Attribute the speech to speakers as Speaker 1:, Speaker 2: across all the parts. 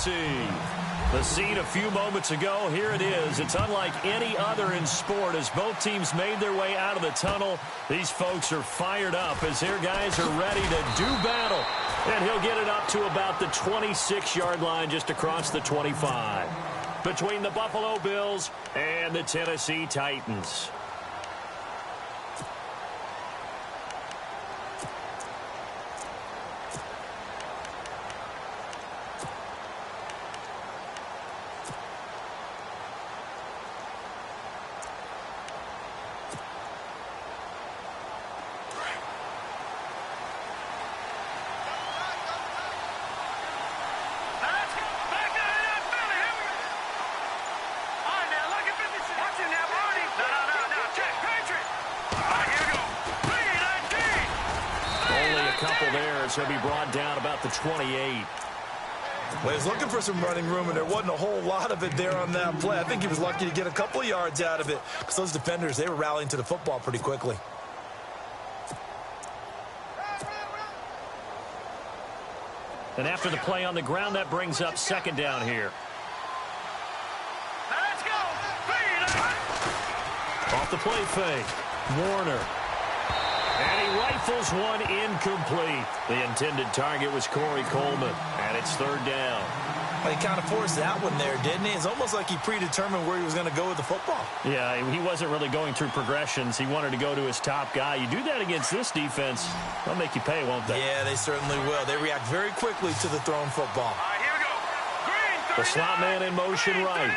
Speaker 1: Tennessee. The scene a few moments ago, here it is. It's unlike any other in sport as both teams made their way out of the tunnel. These folks are fired up as their guys are ready to do battle. And he'll get it up to about the 26-yard line just across the 25. Between the Buffalo Bills and the Tennessee Titans. He'll be brought down about the 28.
Speaker 2: Well, he was looking for some running room, and there wasn't a whole lot of it there on that play. I think he was lucky to get a couple of yards out of it because those defenders, they were rallying to the football pretty quickly.
Speaker 1: And after the play on the ground, that brings up second down here.
Speaker 3: Let's go.
Speaker 1: Off the play fake. Warner. And he rifles one incomplete. The intended target was Corey Coleman, and it's third down.
Speaker 2: Well, he kind of forced that one there, didn't he? It's almost like he predetermined where he was going to go with the football.
Speaker 1: Yeah, he wasn't really going through progressions. He wanted to go to his top guy. You do that against this defense, they'll make you pay, won't they?
Speaker 2: Yeah, they certainly will. They react very quickly to the thrown football.
Speaker 3: All right, here we go. Green,
Speaker 1: The slot man in motion right.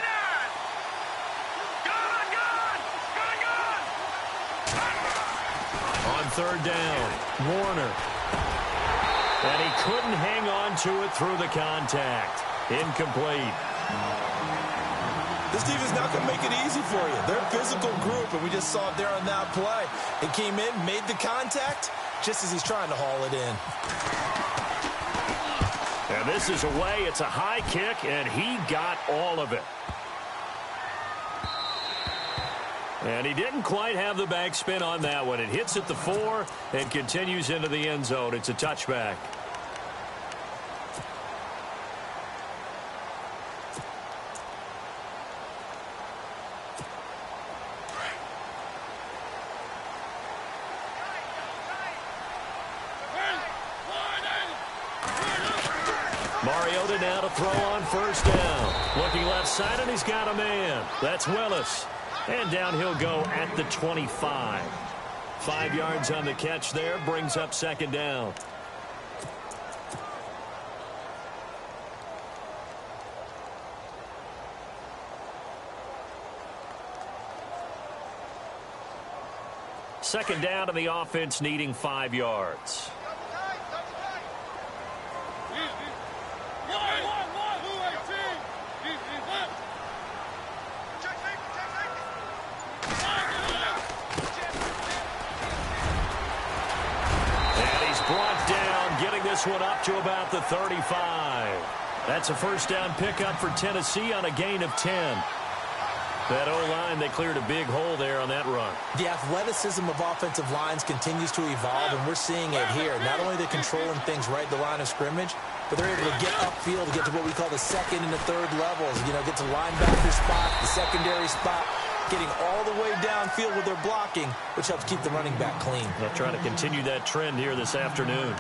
Speaker 1: On third down, Warner. And he couldn't hang on to it through the contact. Incomplete.
Speaker 2: This defense not going to make it easy for you. They're a physical group, and we just saw it there on that play. He came in, made the contact, just as he's trying to haul it in.
Speaker 1: And this is away. It's a high kick, and he got all of it. And he didn't quite have the backspin on that one. It hits at the 4 and continues into the end zone. It's a touchback. Mariota now to throw on first down. Looking left side, and he's got a man. That's Willis. And down he'll go at the 25. 5 yards on the catch there, brings up second down. Second down, and the offense needing 5 yards. This one up to about the 35. That's a first down pickup for Tennessee on a gain of 10. That O-line, they cleared a big hole there on that run.
Speaker 2: The athleticism of offensive lines continues to evolve, and we're seeing it here. Not only are they controlling things right at the line of scrimmage, but they're able to get upfield to get to what we call the second and the third levels. You know, get to linebacker spot, the secondary spot, getting all the way downfield with their blocking, which helps keep the running back clean.
Speaker 1: They'll try to continue that trend here this afternoon.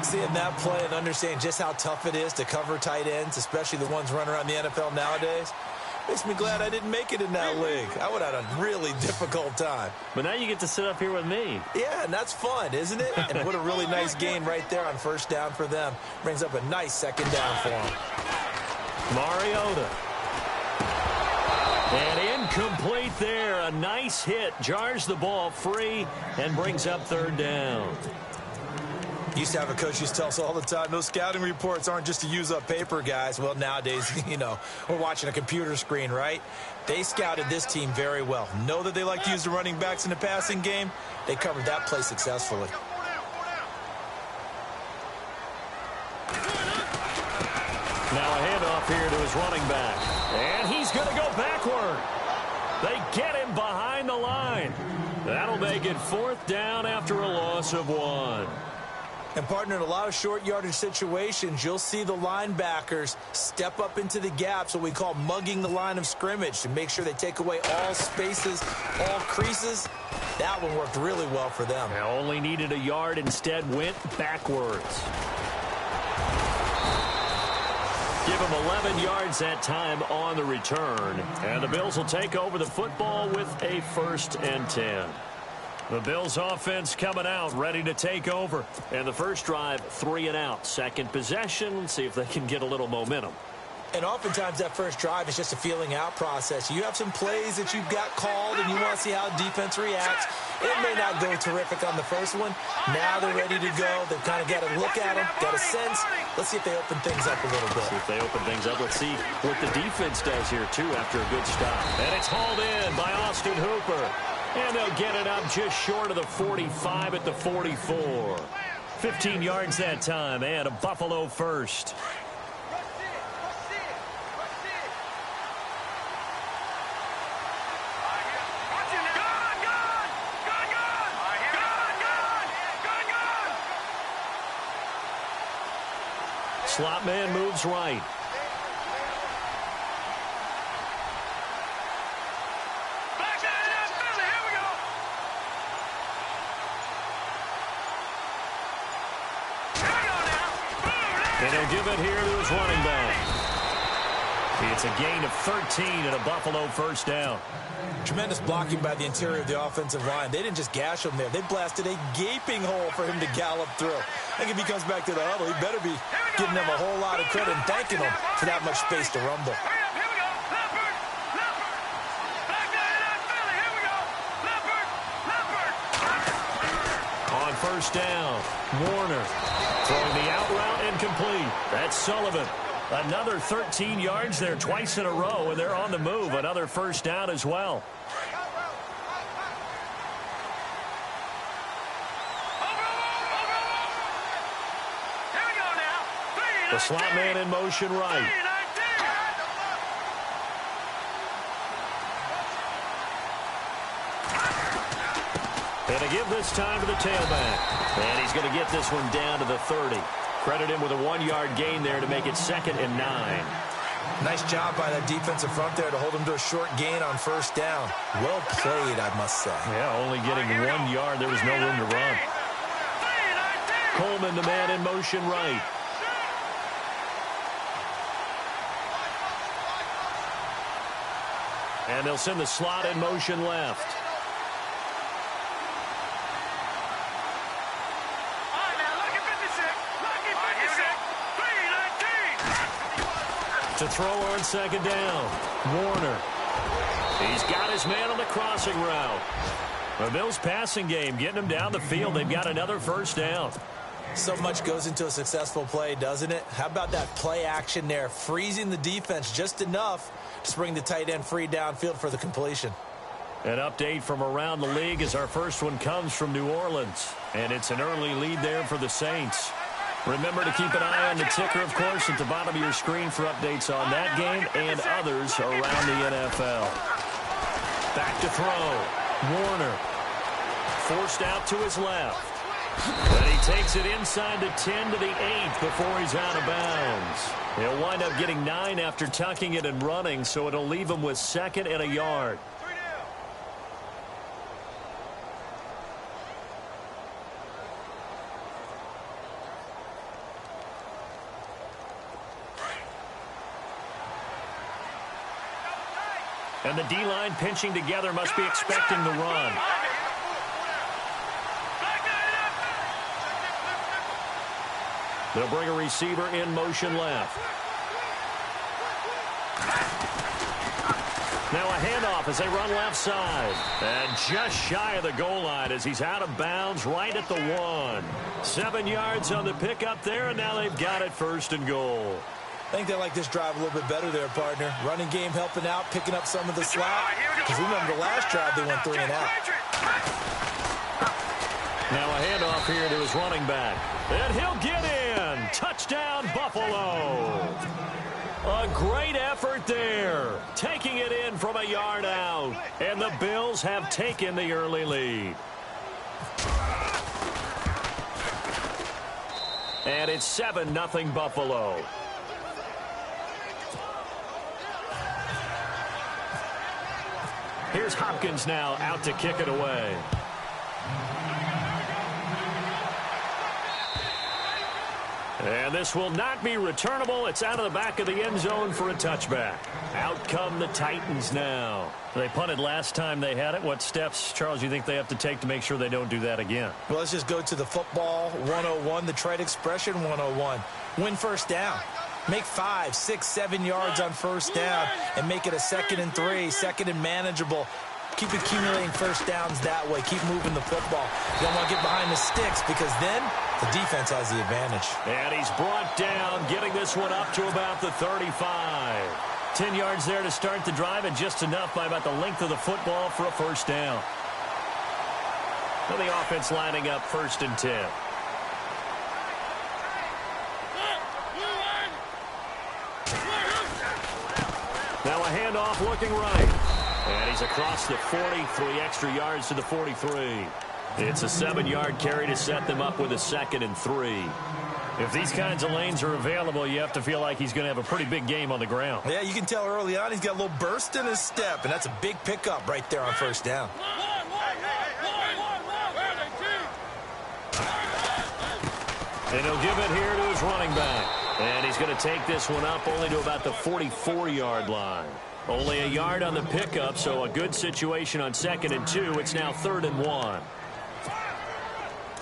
Speaker 2: Seeing that play and understanding just how tough it is to cover tight ends, especially the ones running around the NFL nowadays, makes me glad I didn't make it in that league. I would have had a really difficult time.
Speaker 1: But now you get to sit up here with me.
Speaker 2: Yeah, and that's fun, isn't it? And what a really nice gain right there on first down for them. Brings up a nice second down for them.
Speaker 1: Mariota. And incomplete there. A nice hit. Jars the ball free and brings up third down.
Speaker 2: Used to have a coach used to tell us all the time, those scouting reports aren't just to use up paper, guys. Well, nowadays, you know, we're watching a computer screen, right? They scouted this team very well. Know that they like to use the running backs in the passing game. They covered that play successfully.
Speaker 1: Now a handoff here to his running back. And he's going to go backward. They get him behind the line. That'll make it fourth down after a loss of 1.
Speaker 2: And, partner, in a lot of short yardage situations, you'll see the linebackers step up into the gaps, what we call mugging the line of scrimmage, to make sure they take away all spaces, all creases. That one worked really well for them.
Speaker 1: They only needed a yard, instead went backwards. Give him 11 yards that time on the return. And the Bills will take over the football with a 1st and 10. The Bills offense coming out, ready to take over. And the first drive, 3 and out. Second possession, see if they can get a little momentum.
Speaker 2: And oftentimes that first drive is just a feeling out process. You have some plays that you've got called and you want to see how defense reacts. It may not go terrific on the first one. Now they're ready to go. They've kind of got to look at them, got a sense. Let's see if they open things up a little bit.
Speaker 1: See if they open things up. Let's see what the defense does here, too, after a good stop. And it's hauled in by Austin Hooper. And they'll get it up just short of the 45 at the 44. 15 yards that time, and a Buffalo first. Slot man moves right. And he'll give it here to his running back. It's a gain of 13 and a Buffalo first down.
Speaker 2: Tremendous blocking by the interior of the offensive line. They didn't just gash him there. They blasted a gaping hole for him to gallop through. I think if he comes back to the huddle, he better be giving them a whole lot of credit and thanking them for that much space to rumble.
Speaker 1: On first down, Warner throwing the out route incomplete. That's Sullivan. Another 13 yards there twice in a row, and they're on the move. Another first down as well. The slot man in motion right. And to give this time to the tailback. And he's going to get this one down to the 30. Credit him with a 1-yard gain there to make it 2nd and 9.
Speaker 2: Nice job by that defensive front there to hold him to a short gain on first down. Well played, I must say.
Speaker 1: Yeah, only getting 1 yard. There was no room to run. Coleman, the man in motion right. And they'll send the slot in motion left. To throw on second down, Warner. He's got his man on the crossing route. The Bills passing game getting them down the field. They've got another first down.
Speaker 2: So much goes into a successful play, doesn't it? How about that play action there, freezing the defense just enough to bring the tight end free downfield for the completion.
Speaker 1: An update from around the league as our first one comes from New Orleans. And it's an early lead there for the Saints. Remember to keep an eye on the ticker, of course, at the bottom of your screen for updates on that game and others around the NFL. Back to throw. Warner forced out to his left. But he takes it inside the 10 to the 8 before he's out of bounds. He'll wind up getting 9 after tucking it and running, so it'll leave him with 2nd and a yard. And the D-line pinching together must be expecting the run. They'll bring a receiver in motion left. Now a handoff as they run left side. And just shy of the goal line as he's out of bounds right at the 1. 7 yards on the pickup there, and now they've got it 1st and goal.
Speaker 2: I think they like this drive a little bit better there, partner. Running game helping out, picking up some of the slack. Because remember the last drive they went 3 and out.
Speaker 1: Now a handoff here to his running back. And he'll get in. Touchdown, Buffalo. A great effort there. Taking it in from a yard out. And the Bills have taken the early lead. And it's 7-0 Buffalo. Here's Hopkins now out to kick it away. And this will not be returnable. It's out of the back of the end zone for a touchback. Out come the Titans now. They punted last time they had it. What steps, Charles, you think they have to take to make sure they don't do that again?
Speaker 2: Well, let's just go to the football 101, the trade expression 101. Win first down. Make 5, 6, 7 yards on first down and make it a 2nd and 3, 2nd and manageable. Keep accumulating first downs that way. Keep moving the football. You don't want to get behind the sticks because then the defense has the advantage.
Speaker 1: And he's brought down, getting this one up to about the 35. 10 yards there to start the drive, and just enough by about the length of the football for a first down. So the offense lining up 1st and 10. Now a handoff looking right. And he's across the 40, 3 extra yards to the 43. It's a 7-yard carry to set them up with a 2nd and 3. If these kinds of lanes are available, you have to feel like he's going to have a pretty big game on the ground.
Speaker 2: Yeah, you can tell early on he's got a little burst in his step, and that's a big pickup right there on first down.
Speaker 1: And he'll give it here to his running back. And he's going to take this one up only to about the 44-yard line. Only a yard on the pickup, so a good situation on 2nd and 2. It's now 3rd and 1.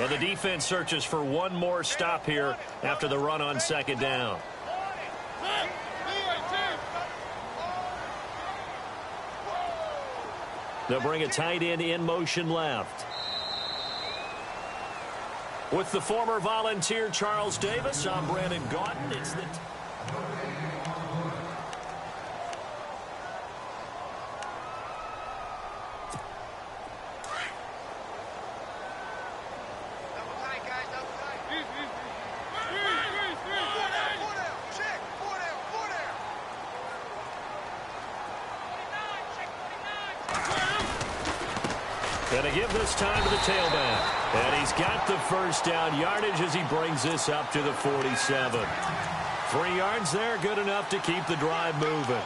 Speaker 1: And the defense searches for one more stop here after the run on 2nd down. They'll bring a tight end in motion left. With the former Volunteer Charles Davis, I'm Brandon Gaudin. It's the... And to give this time to the tailback. And he's got the first down yardage as he brings this up to the 47. 3 yards there, good enough to keep the drive moving.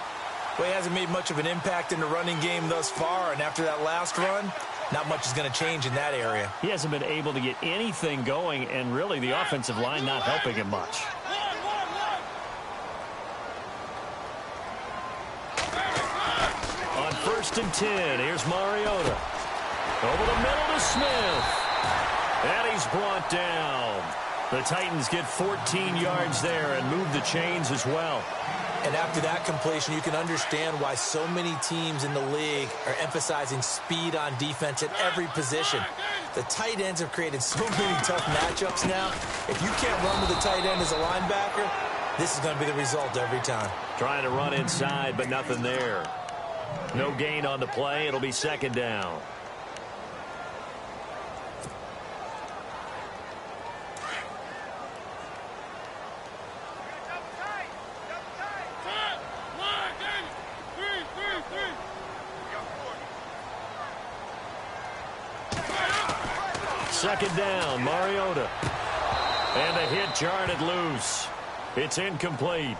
Speaker 2: Well, he hasn't made much of an impact in the running game thus far, and after that last run, not much is going to change in that area.
Speaker 1: He hasn't been able to get anything going, and really the offensive line not helping him much. On 1st and 10, here's Mariota. Over the middle to Smith. And he's brought down. The Titans get 14 yards there and move the chains as well.
Speaker 2: And after that completion, you can understand why so many teams in the league are emphasizing speed on defense at every position. The tight ends have created so many tough matchups now. If you can't run with the tight end as a linebacker, this is going to be the result every time.
Speaker 1: Trying to run inside, but nothing there. No gain on the play. It'll be 2nd down. Second down, Mariota. And the hit jarred it loose. It's incomplete.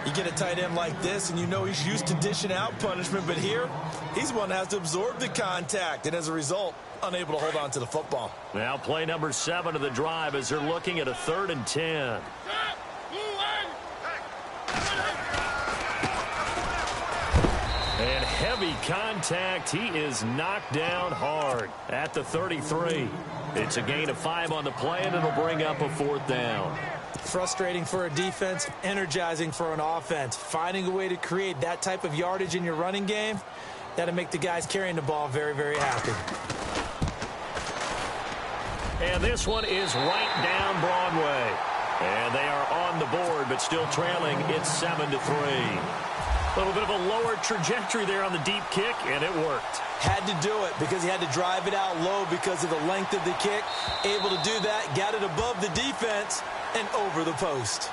Speaker 2: You get a tight end like this, and you know he's used to dishing out punishment, but here, he's the one that has to absorb the contact, and as a result, unable to hold on to the football.
Speaker 1: Now play number 7 of the drive as they're looking at a 3rd and 10. And heavy contact. He is knocked down hard at the 33. It's a gain of 5 on the play, and it'll bring up a 4th down.
Speaker 2: Frustrating for a defense, energizing for an offense. Finding a way to create that type of yardage in your running game, that'll make the guys carrying the ball very, very happy.
Speaker 1: And this one is right down Broadway. And they are on the board, but still trailing. It's 7-3. A little bit of a lower trajectory there on the deep kick, and it worked.
Speaker 2: Had to do it because he had to drive it out low because of the length of the kick. Able to do that, got it above the defense, and over the post.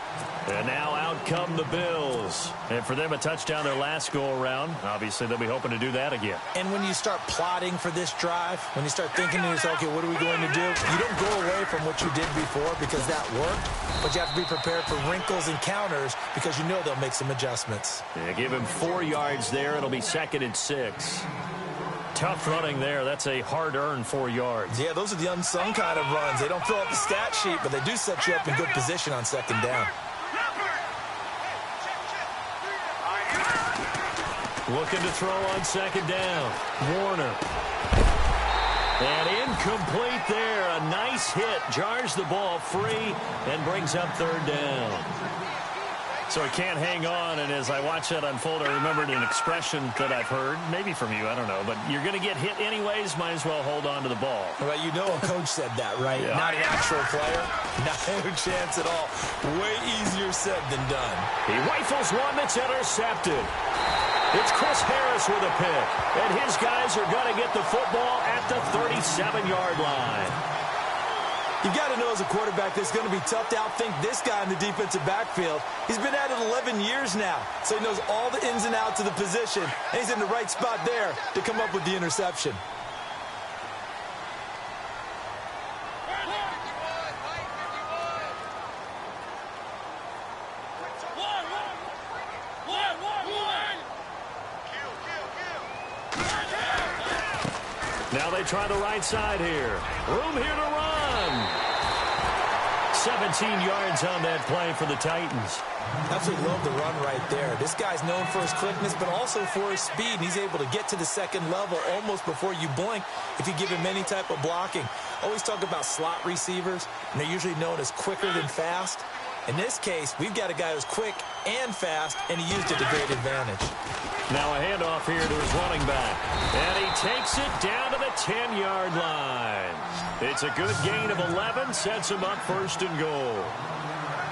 Speaker 1: And now out come the Bills. And for them, a touchdown their last go-around. Obviously, they'll be hoping to do that again.
Speaker 2: And when you start plotting for this drive, when you start thinking to yourself, okay, what are we going to do? You don't go away from what you did before because that worked, but you have to be prepared for wrinkles and counters because you know they'll make some adjustments.
Speaker 1: Yeah, give him 4 yards there. It'll be 2nd and 6. Tough running there. That's a hard-earned 4 yards.
Speaker 2: Yeah, those are the unsung kind of runs. They don't fill up the stat sheet, but they do set you up in good position on 2nd down.
Speaker 1: Looking to throw on 2nd down. Warner. And incomplete there. A nice hit. Jars the ball free and brings up 3rd down. So he can't hang on, and as I watch that unfold, I remembered an expression that I've heard, maybe from you, I don't know, but you're going to get hit anyways, might as well hold on to the ball.
Speaker 2: Well, you know a coach said that, right?
Speaker 1: Yeah.
Speaker 2: Not an actual player. No chance at all. Way easier said than done.
Speaker 1: He rifles one that's intercepted. It's Chris Harris with a pick, and his guys are going to get the football at the 37-yard line.
Speaker 2: You've got to know as a quarterback that it's going to be tough to outthink this guy in the defensive backfield. He's been at it 11 years now, so he knows all the ins and outs of the position, and he's in the right spot there to come up with the interception.
Speaker 1: Now they try the right side here. Room here to run. 17 yards on that play for the Titans.
Speaker 2: Absolutely love the run right there. This guy's known for his quickness, but also for his speed. He's able to get to the 2nd level almost before you blink if you give him any type of blocking. Always talk about slot receivers, and they're usually known as quicker than fast. In this case, we've got a guy who's quick and fast, and he used it to great advantage.
Speaker 1: Now a handoff here to his running back. And he takes it down to the 10-yard line. It's a good gain of 11, sets him up 1st and goal.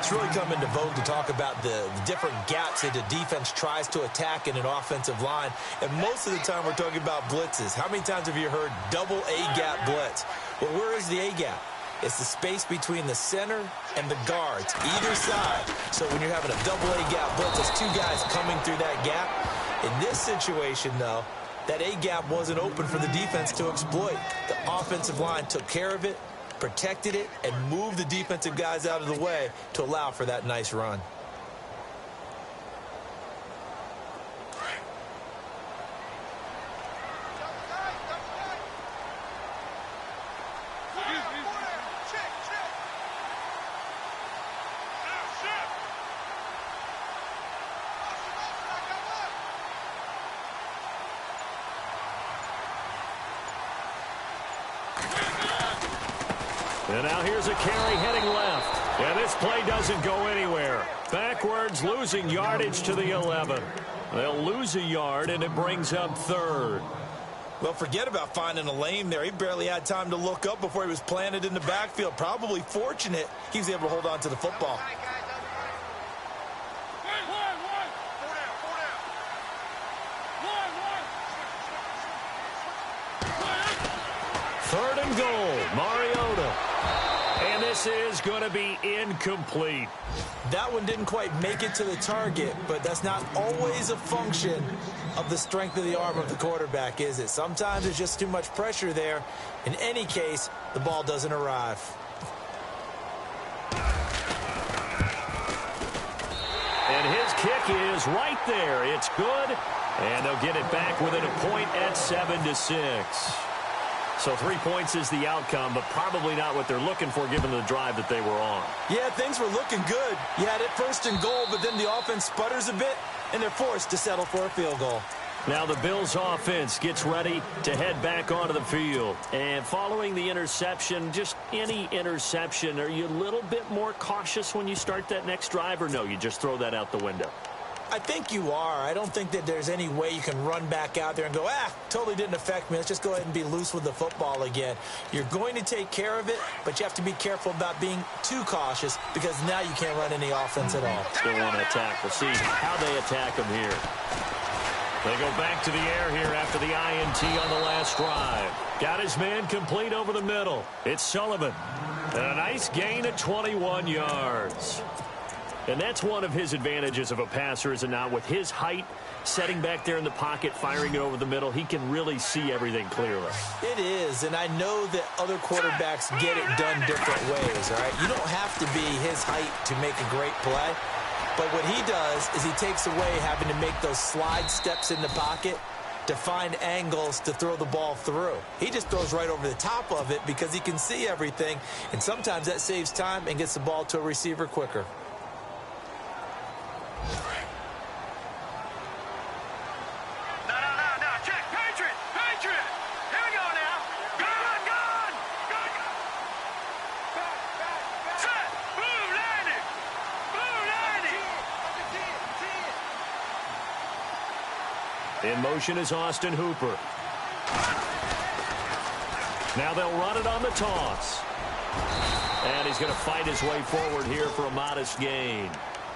Speaker 2: It's really come into vogue to talk about the different gaps that the defense tries to attack in an offensive line. And most of the time we're talking about blitzes. How many times have you heard double A-gap blitz? Well, where is the A-gap? It's the space between the center and the guards, either side. So when you're having a double A-gap blitz, there's 2 guys coming through that gap. In this situation, though, that A-gap wasn't open for the defense to exploit. The offensive line took care of it, protected it, and moved the defensive guys out of the way to allow for that nice run.
Speaker 1: And now here's a carry heading left. And this play doesn't go anywhere. Backwards, losing yardage to the 11. They'll lose a yard, and it brings up 3rd.
Speaker 2: Well, forget about finding a lane there. He barely had time to look up before he was planted in the backfield. Probably fortunate he was able to hold on to the football.
Speaker 1: Third and goal, Mariota. And this is going to be incomplete.
Speaker 2: That one didn't quite make it to the target, but that's not always a function of the strength of the arm of the quarterback, is it? Sometimes there's just too much pressure there. In any case, the ball doesn't arrive.
Speaker 1: And his kick is right there. It's good, and they'll get it back within a point at 7-6. So 3 points is the outcome, but probably not what they're looking for given the drive that they were on.
Speaker 2: Yeah, things were looking good. You had it 1st and goal, but then the offense sputters a bit, and they're forced to settle for a field goal.
Speaker 1: Now the Bills offense gets ready to head back onto the field. And following the interception, just any interception, are you a little bit more cautious when you start that next drive, or no, you just throw that out the window?
Speaker 2: I think you are. I don't think that there's any way you can run back out there and go, totally didn't affect me. Let's just go ahead and be loose with the football again. You're going to take care of it, but you have to be careful about being too cautious because now you can't run any offense at all.
Speaker 1: Still want to attack. We'll see how they attack them here. They go back to the air here after the INT on the last drive. Got his man complete over the middle. It's Sullivan. And a nice gain of 21 yards. And that's one of his advantages of a passer, is it not? With his height, setting back there in the pocket, firing it over the middle, he can really see everything clearly.
Speaker 2: It is, and I know that other quarterbacks get it done different ways, all right? You don't have to be his height to make a great play. But what he does is he takes away having to make those slide steps in the pocket to find angles to throw the ball through. He just throws right over the top of it because he can see everything, and sometimes that saves time and gets the ball to a receiver quicker.
Speaker 3: No, check, Patriot, Patriot. Here we go now. Gun. Set, boom, landing.
Speaker 1: In motion is Austin Hooper. Now they'll run it on the toss. And he's going to fight his way forward here for a modest gain.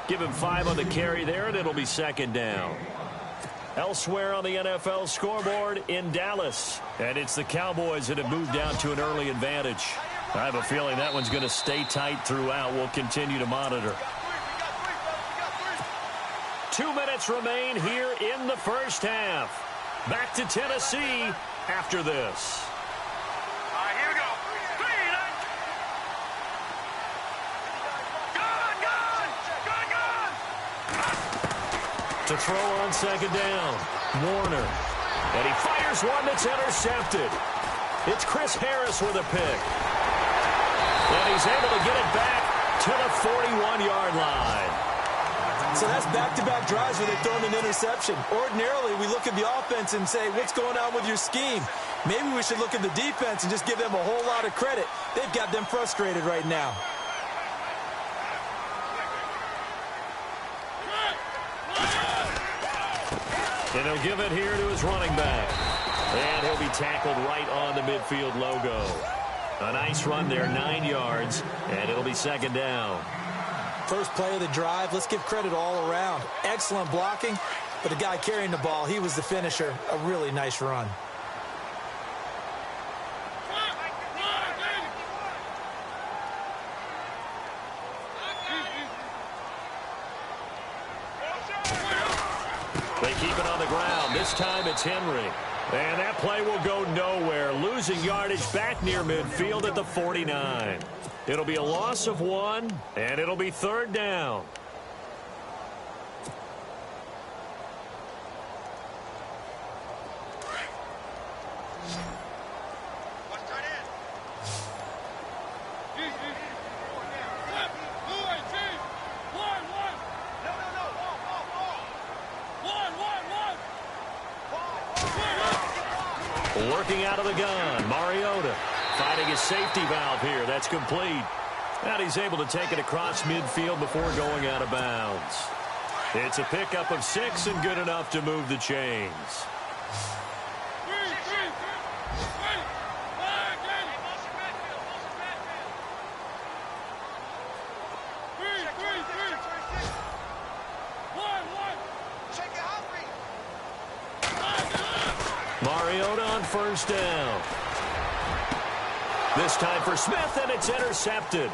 Speaker 1: Give him 5 on the carry there, and it'll be second down. Elsewhere on the NFL scoreboard in Dallas. And it's the Cowboys that have moved down to an early advantage. I have a feeling that one's going to stay tight throughout. We'll continue to monitor. 2 minutes remain here in the first half. Back to Tennessee after this.
Speaker 3: All right, here we go.
Speaker 1: To throw on second down, Warner. And he fires one that's intercepted. It's Chris Harris with a pick. And he's able to get it back to the 41-yard line.
Speaker 2: So that's back-to-back drives where they throw an interception. Ordinarily, we look at the offense and say, what's going on with your scheme? Maybe we should look at the defense and just give them a whole lot of credit. They've got them frustrated right now.
Speaker 1: And he'll give it here to his running back. And he'll be tackled right on the midfield logo. A nice run there, 9 yards, and it'll be second down.
Speaker 2: First play of the drive, let's give credit all around. Excellent blocking, but the guy carrying the ball, he was the finisher. A really nice run.
Speaker 1: They keep it on the ground. This time it's Henry. And that play will go nowhere. Losing yardage back near midfield at the 49. It'll be a loss of 1, and it'll be third down. Working out of the gun, Mariota finding his safety valve here. That's complete. And he's able to take it across midfield before going out of bounds. It's a pickup of 6 and good enough to move the chains. Mariota on first down. This time for Smith, and it's intercepted.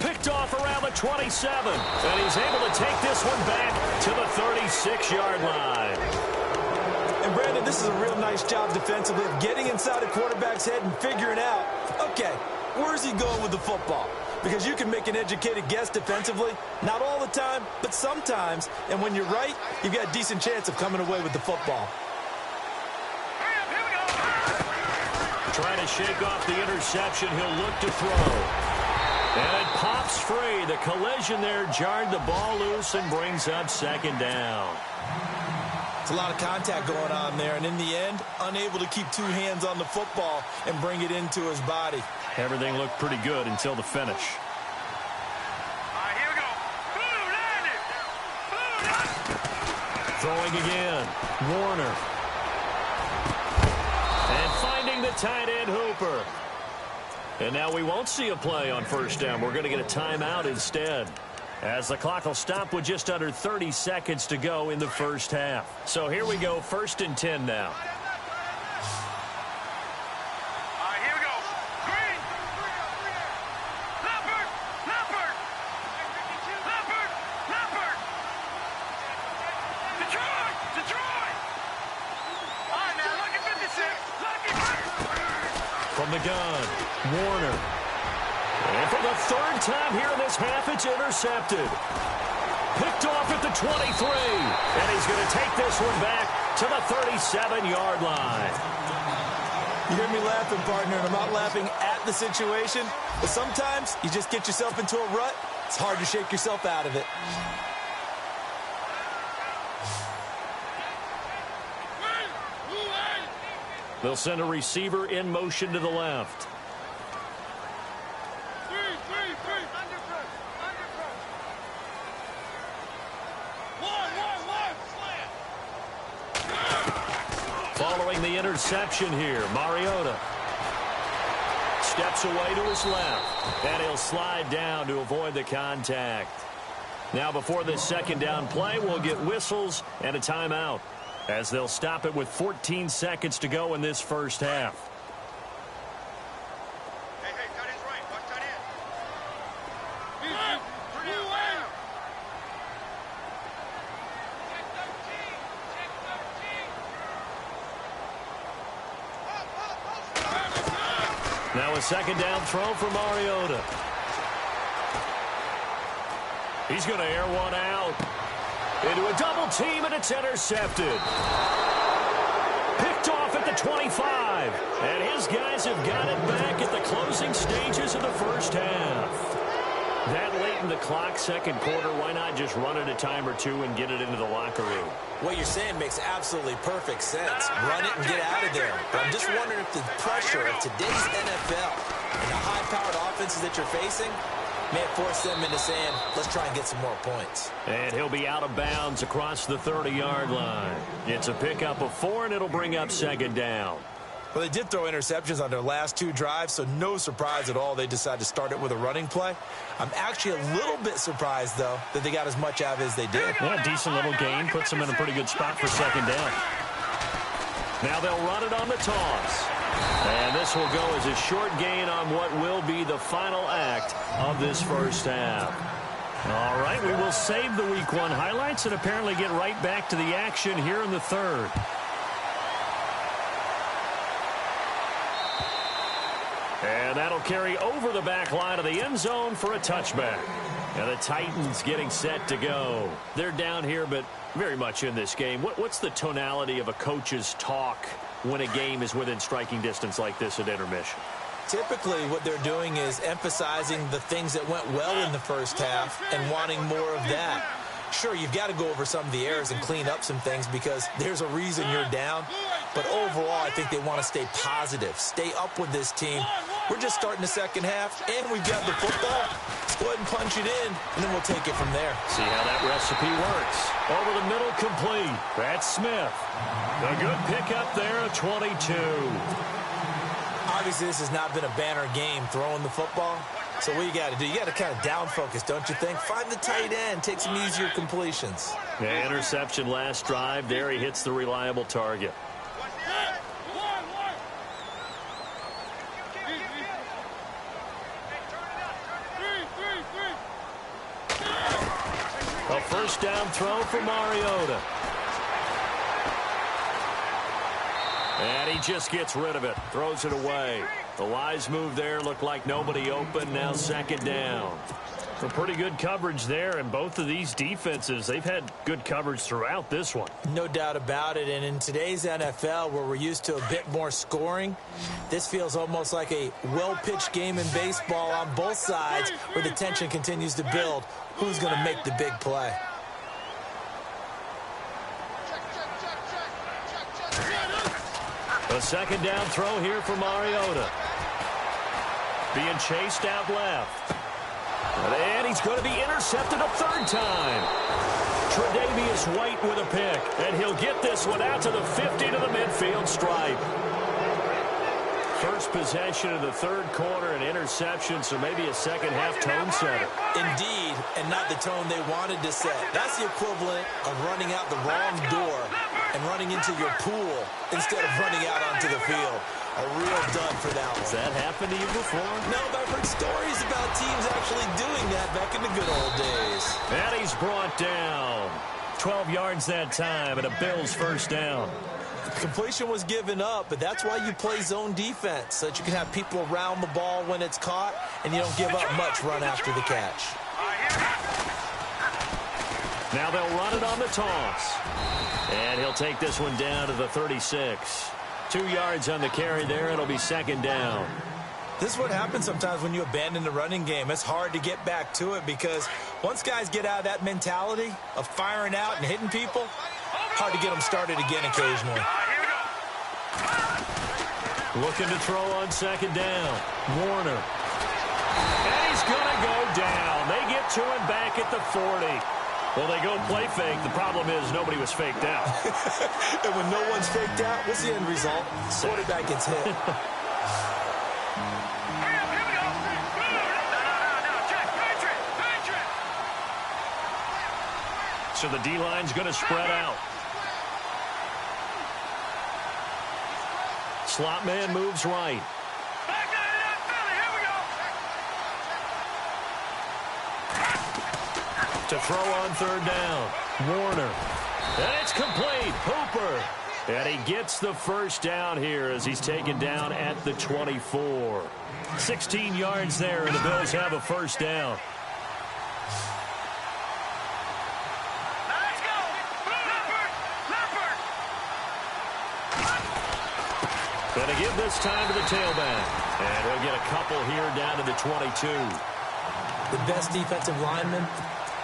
Speaker 1: Picked off around the 27. And he's able to take this one back to the 36-yard line.
Speaker 2: And, Brandon, this is a real nice job defensively of getting inside a quarterback's head and figuring out, okay, where's he going with the football? Because you can make an educated guess defensively. Not all the time, but sometimes. And when you're right, you've got a decent chance of coming away with the football.
Speaker 1: Trying to shake off the interception. He'll look to throw. And it pops free. The collision there jarred the ball loose and brings up second down.
Speaker 2: It's a lot of contact going on there. And in the end, unable to keep 2 hands on the football and bring it into his body.
Speaker 1: Everything looked pretty good until the finish.
Speaker 3: All right, here we go. Boom,
Speaker 1: Throwing again. Warner. And finding the tight end, Hooper. And now we won't see a play on first down. We're going to get a timeout instead, as the clock will stop with just under 30 seconds to go in the first half. So here we go, 1st and 10 now.
Speaker 3: All right, here we go. Green. Detroit! Detroit! All right, now, look at 56. Look at 56.
Speaker 1: From the gun, Warner. And for the third time here in this half, it's intercepted. Picked off at the 23. And he's going to take this one back to the 37-yard line.
Speaker 2: You hear me laughing, partner, and I'm not laughing at the situation, but sometimes you just get yourself into a rut. It's hard to shake yourself out of it.
Speaker 1: They'll send a receiver in motion to the left. Following the interception here, Mariota steps away to his left, and he'll slide down to avoid the contact. Now, before this second down play, we'll get whistles and a timeout, as they'll stop it with 14 seconds to go in this first half.
Speaker 3: Hey, tight end's right. Watch tight end.
Speaker 1: Now a second down throw for Mariota. He's going to air one out. Into a double team, and it's intercepted. Picked off at the 25. And his guys have got it back at the closing stages of the first half. That late in the clock, second quarter, why not just run it a time or two and get it into the locker room?
Speaker 2: What you're saying makes absolutely perfect sense. Run it and get out of there. But I'm just wondering if the pressure of today's NFL and the high-powered offenses that you're facing may have forced them into saying, let's try and get some more points.
Speaker 1: And he'll be out of bounds across the 30-yard line. It's a pickup of 4, and it'll bring up second down.
Speaker 2: Well, they did throw interceptions on their last 2 drives, so no surprise at all they decided to start it with a running play. I'm actually a little bit surprised, though, that they got as much out of it as they did.
Speaker 1: Yeah, decent little gain. Puts them in a pretty good spot for second down. Now they'll run it on the toss. And this will go as a short gain on what will be the final act of this first half. All right, we will save the Week 1 highlights and apparently get right back to the action here in the third. And that'll carry over the back line of the end zone for a touchback. And the Titans getting set to go. They're down here, but very much in this game. What's the tonality of a coach's talk when a game is within striking distance like this at intermission?
Speaker 2: Typically, what they're doing is emphasizing the things that went well in the first half and wanting more of that. Sure, you've got to go over some of the errors and clean up some things because there's a reason you're down. But overall, I think they want to stay positive, stay up with this team. We're just starting the second half, and we've got the football. Let's go ahead and punch it in, and then we'll take it from there.
Speaker 1: See how that recipe works. Over the middle, complete. That's Smith. A good pickup there, a 22.
Speaker 2: Obviously, this has not been a banner game throwing the football. So what you got to do, you got to kind of down focus, don't you think? Find the tight end, take some easier completions.
Speaker 1: Yeah, interception last drive. There he hits the reliable target. A first down throw for Mariota. And he just gets rid of it. Throws it away. The wise move there. Looked like nobody open. Now second down. Some pretty good coverage there. And both of these defenses, they've had good coverage throughout this one.
Speaker 2: No doubt about it. And in today's NFL, where we're used to a bit more scoring, this feels almost like a well-pitched game in baseball on both sides where the tension continues to build. Who's going to make the big play?
Speaker 1: A second down throw here for Mariota. Being chased out left. And he's going to be intercepted a third time. Tre'Davious White with a pick. And he'll get this one out to the 50 to the midfield stripe. First possession of the third quarter, an interception, so maybe a second-half tone setter.
Speaker 2: Indeed, and not the tone they wanted to set. That's the equivalent of running out the wrong door and running into your pool instead of running out onto the field. A real dud for that one.
Speaker 1: Has that happened to you before?
Speaker 2: No, but I've heard stories about teams actually doing that back in the good old days.
Speaker 1: And he's brought down. 12 yards that time, and a Bills first down.
Speaker 2: Completion was given up, but that's why you play zone defense, so that you can have people around the ball when it's caught, and you don't give up much run after the catch.
Speaker 1: Now they'll run it on the toss. And he'll take this one down to the 36. 2 yards on the carry there. It'll be second down.
Speaker 2: This is what happens sometimes when you abandon the running game. It's hard to get back to it because once guys get out of that mentality of firing out and hitting people, hard to get them started again occasionally.
Speaker 1: Looking to throw on second down. Warner. And he's going to go down. They get to him back at the 40. Well, they go play fake. The problem is nobody was faked out.
Speaker 2: And when no one's faked out, what's the end result? Quarterback gets hit.
Speaker 1: So the D-line's going to spread out. Slot man moves right. To throw on third down. Warner. And it's complete. Hooper. And he gets the first down here as he's taken down at the 24. 16 yards there, and the Bills have a first down. Going to give this time to the tailback. And he'll get a couple here down to the 22.
Speaker 2: The best defensive linemen,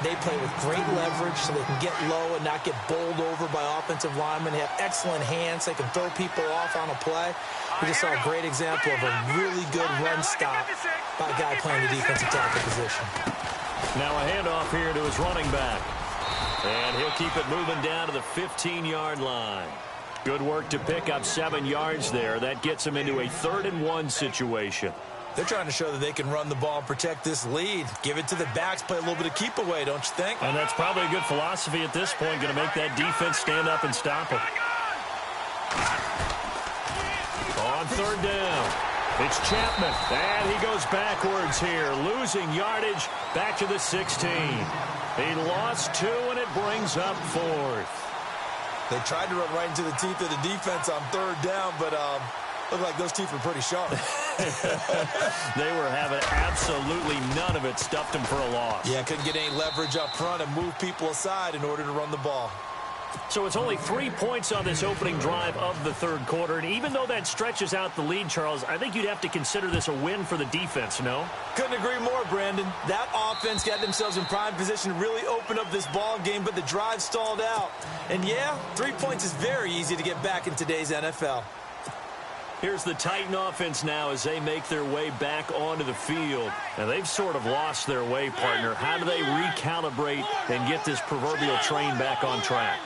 Speaker 2: they play with great leverage so they can get low and not get bowled over by offensive linemen. They have excellent hands. They can throw people off on a play. We just saw a great example of a really good run stop by a guy playing the defensive tackle position.
Speaker 1: Now a handoff here to his running back. And he'll keep it moving down to the 15-yard line. Good work to pick up 7 yards there. That gets him into a 3rd-and-1 situation.
Speaker 2: They're trying to show that they can run the ball and protect this lead. Give it to the backs, play a little bit of keep away, don't you think?
Speaker 1: And that's probably a good philosophy at this point, going to make that defense stand up and stop him. On third down, it's Chapman, and he goes backwards here, losing yardage back to the 16. He lost 2, and it brings up 4th.
Speaker 2: They tried to run right into the teeth of the defense on third down, but looked like those teeth were pretty sharp.
Speaker 1: They were having absolutely none of it. Stuffed them for a loss.
Speaker 2: Yeah, couldn't get any leverage up front and move people aside in order to run the ball.
Speaker 1: So it's only 3 points on this opening drive of the third quarter. And even though that stretches out the lead, Charles, I think you'd have to consider this a win for the defense, no?
Speaker 2: Couldn't agree more, Brandon. That offense got themselves in prime position to really open up this ball game, but the drive stalled out. And yeah, 3 points is very easy to get back in today's NFL.
Speaker 1: Here's the Titan offense now as they make their way back onto the field. And they've sort of lost their way, partner. How do they recalibrate and get this proverbial train back on track?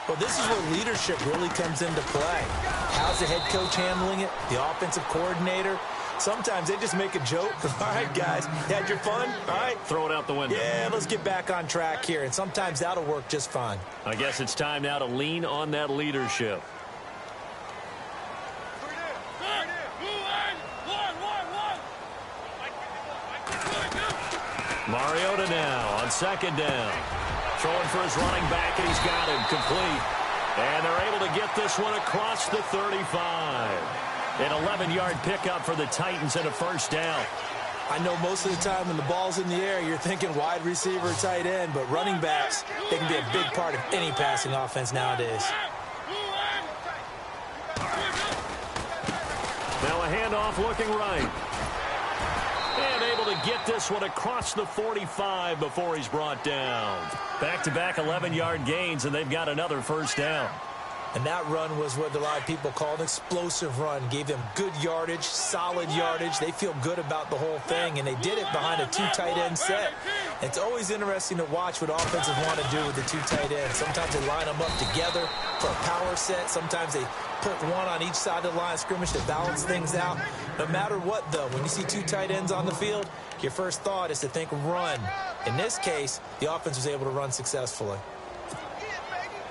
Speaker 2: Well, this is where leadership really comes into play. How's the head coach handling it? The offensive coordinator? Sometimes they just make a joke. All right, guys, you had your fun? All right.
Speaker 1: Throw it out the window.
Speaker 2: Yeah, let's get back on track here. And sometimes that'll work just fine.
Speaker 1: I guess it's time now to lean on that leadership. Mariota now on second down. Throwing for his running back, and he's got him complete. And they're able to get this one across the 35. An 11-yard pickup for the Titans and a first down.
Speaker 2: I know most of the time when the ball's in the air, you're thinking wide receiver, tight end, but running backs, they can be a big part of any passing offense nowadays.
Speaker 1: Now a handoff looking right. And able to get this one across the 45 before he's brought down. Back-to-back 11-yard gains, and they've got another first down.
Speaker 2: And that run was what a lot of people call an explosive run. Gave them good yardage, solid yardage. They feel good about the whole thing, and they did it behind a 2 tight end set. It's always interesting to watch what offenses want to do with the 2 tight ends. Sometimes they line them up together for a power set. Sometimes they put one on each side of the line of scrimmage to balance things out. No matter what, though, when you see 2 tight ends on the field, your first thought is to think run. In this case, the offense was able to run successfully.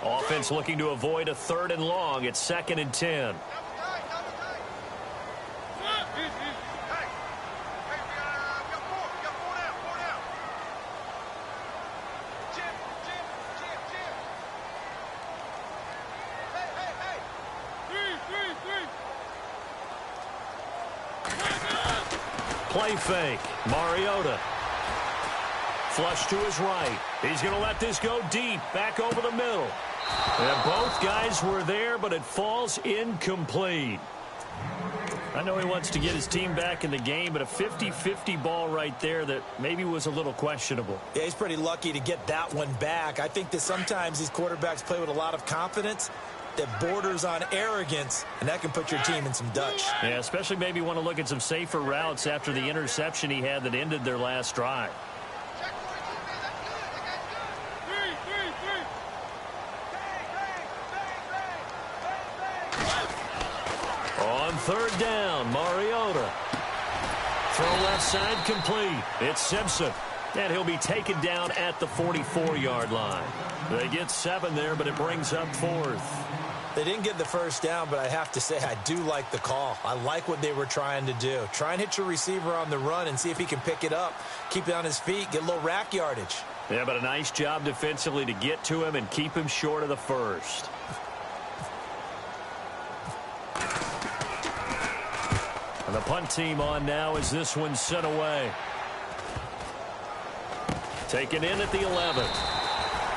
Speaker 1: Offense looking to avoid a 3rd and long. It's 2nd and 10. Play fake. Mariota. Flush to his right. He's going to let this go deep. Back over the middle. And both guys were there, but it falls incomplete. I know he wants to get his team back in the game, but a 50-50 ball right there that maybe was a little questionable.
Speaker 2: Yeah, he's pretty lucky to get that one back. I think that sometimes these quarterbacks play with a lot of confidence that borders on arrogance, and that can put your team in some Dutch.
Speaker 1: Yeah, especially maybe want to look at some safer routes after the interception he had that ended their last drive. On third down, Mariota. Throw left side complete. It's Simpson. And he'll be taken down at the 44-yard line. They get 7 there, but it brings up 4th.
Speaker 2: They didn't get the first down, but I have to say I do like the call. I like what they were trying to do. Try and hit your receiver on the run and see if he can pick it up. Keep it on his feet, get a little rack yardage.
Speaker 1: Yeah, but a nice job defensively to get to him and keep him short of the first. And the punt team on now as this one's sent away. Taken in at the 11th.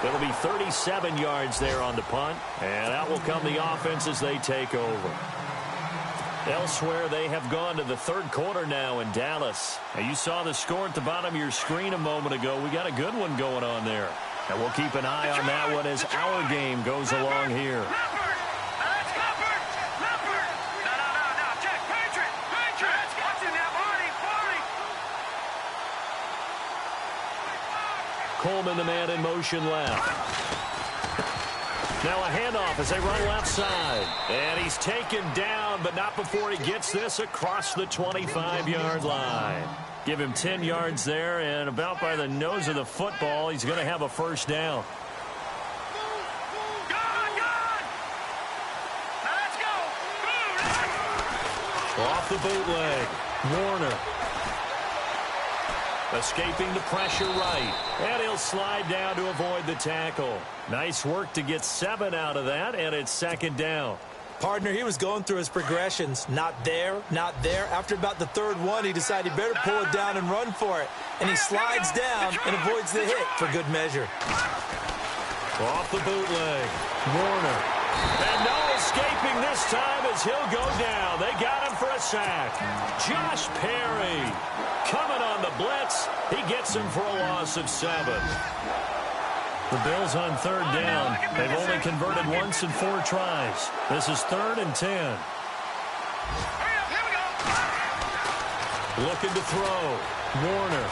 Speaker 1: It'll be 37 yards there on the punt, and out will come the offense as they take over. Elsewhere, they have gone to the third quarter now in Dallas. And you saw the score at the bottom of your screen a moment ago. We got a good one going on there. And we'll keep an eye on that one as our game goes along here. Coleman, the man in motion left. Now a handoff as they run left side. And he's taken down, but not before he gets this across the 25-yard line. Give him 10 yards there, and about by the nose of the football, he's going to have a first down. Off the bootleg. Warner. Escaping the pressure right. And he'll slide down to avoid the tackle. Nice work to get 7 out of that, and it's second down.
Speaker 2: Partner, he was going through his progressions. Not there, not there. After about the third one, he decided he better pull it down and run for it. And he slides down and avoids the hit for good measure.
Speaker 1: Off the bootleg. Warner. And no escaping this time as he'll go down. They got him for a sack. Josh Perry coming on the blitz. He gets him for a loss of 7. The Bills on third down. They've only converted once in 4 tries. This is 3rd and 10. Looking to throw. Warner.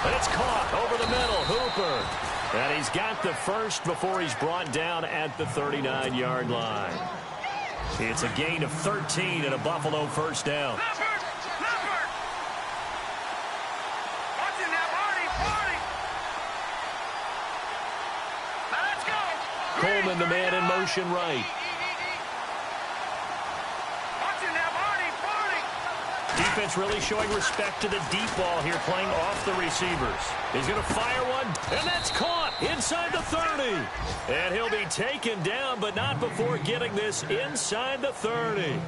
Speaker 1: And it's caught over the middle. Hooper. And he's got the first before he's brought down at the 39-yard line. It's a gain of 13 and a Buffalo first down. Coleman, the man in motion right. Defense really showing respect to the deep ball here, playing off the receivers. He's going to fire one, and that's caught inside the 30. And he'll be taken down, but not before getting this inside the 30.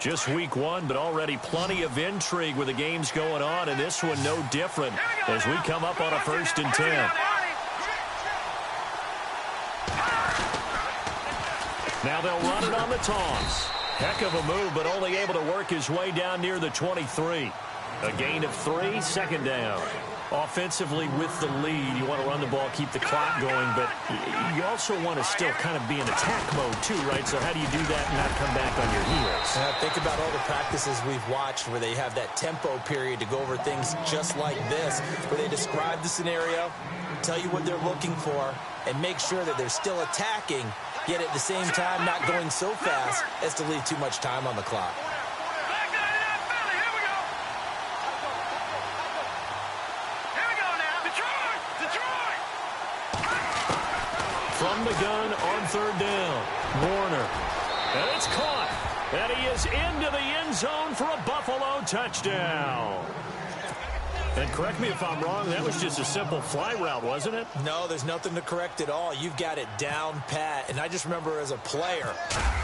Speaker 1: Just week 1, but already plenty of intrigue with the games going on, and this one no different as we come up on a 1st and 10. Now they'll run it on the toss. Heck of a move, but only able to work his way down near the 23. A gain of 3, second down. Offensively with the lead, you want to run the ball, keep the clock going, but you also want to still kind of be in attack mode too, right? So how do you do that and not come back on your heels?
Speaker 2: Think about all the practices we've watched where they have that tempo period to go over things just like this, where they describe the scenario, tell you what they're looking for, and make sure that they're still attacking, yet at the same time not going so fast as to leave too much time on the clock.
Speaker 1: From the gun on third down, Warner. And it's caught. And he is into the end zone for a Buffalo touchdown. And correct me if I'm wrong, that was just a simple fly route, wasn't it?
Speaker 2: No, there's nothing to correct at all. You've got it down pat. And I just remember as a player,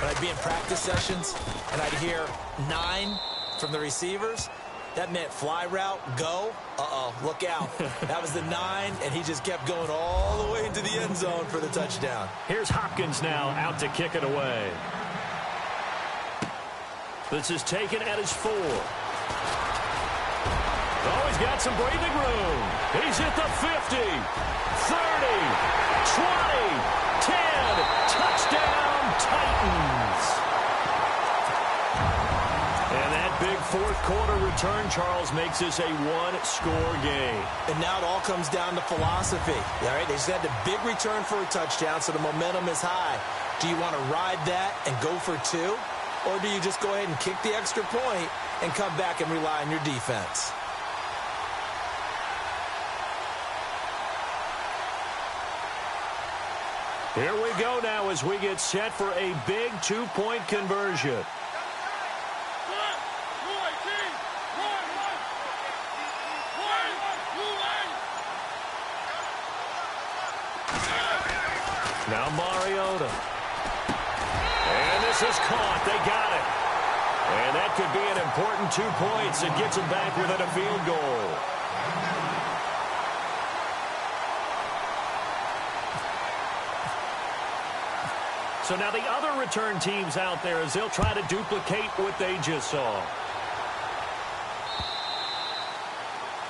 Speaker 2: when I'd be in practice sessions and I'd hear 9 from the receivers, that meant fly route, go. Uh-oh, look out. That was the 9, and he just kept going all the way into the end zone for the touchdown.
Speaker 1: Here's Hopkins now out to kick it away. This is taken at his 4. Oh, he's got some breathing room. He's hit the 50, 30, 20, 10. Touchdown, Titans. And that big fourth-quarter return, Charles, makes this a one-score game.
Speaker 2: And now it all comes down to philosophy. All right, they just had the big return for a touchdown, so the momentum is high. Do you want to ride that and go for 2? Or do you just go ahead and kick the extra point and come back and rely on your defense?
Speaker 1: Here we go now as we get set for a big 2-point conversion. Now Mariota. And this is caught. They got it. And that could be an important 2 points. It gets them back within a field goal. So now the other return teams out there as they'll try to duplicate what they just saw.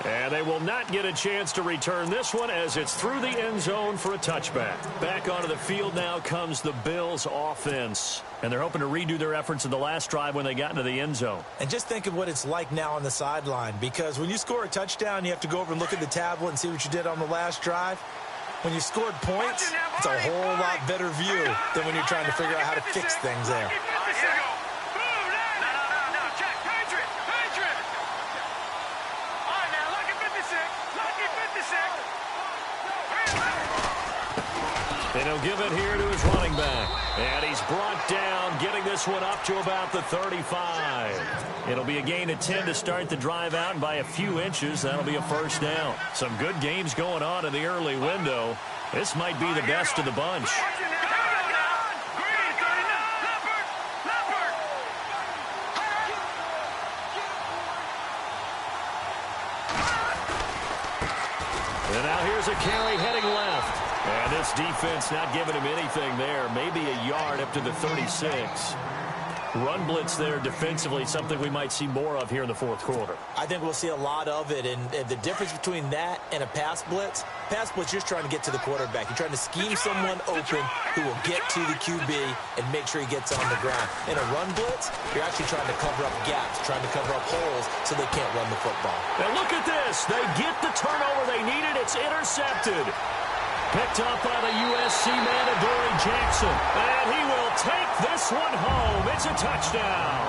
Speaker 1: And they will not get a chance to return this one as it's through the end zone for a touchback. Back onto the field now comes the Bills offense. And they're hoping to redo their efforts in the last drive when they got into the end zone.
Speaker 2: And just think of what it's like now on the sideline, because when you score a touchdown, you have to go over and look at the tablet and see what you did on the last drive. When you scored points, it's a whole lot better view than when you're trying to figure out how to fix things there.
Speaker 1: And he'll give it here to his running back. And he's brought down, getting this one up to about the 35. It'll be a gain of 10 to start the drive out, and by a few inches, that'll be a first down. Some good games going on in the early window. This might be the best of the bunch. And now here's a carry heading left. And this defense not giving him anything there. Maybe a yard up to the 36. Run blitz there defensively, something we might see more of here in the fourth quarter.
Speaker 2: I think we'll see a lot of it, and the difference between that and a pass blitz, you're just trying to get to the quarterback. You're trying to scheme someone open who will get to the QB and make sure he gets on the ground. In a run blitz, you're actually trying to cover up gaps, trying to cover up holes so they can't run the football.
Speaker 1: And look at this. They get the turnover they needed. It's intercepted. Picked up by the USC man, Adoree Jackson. And he will take this one home. It's a touchdown.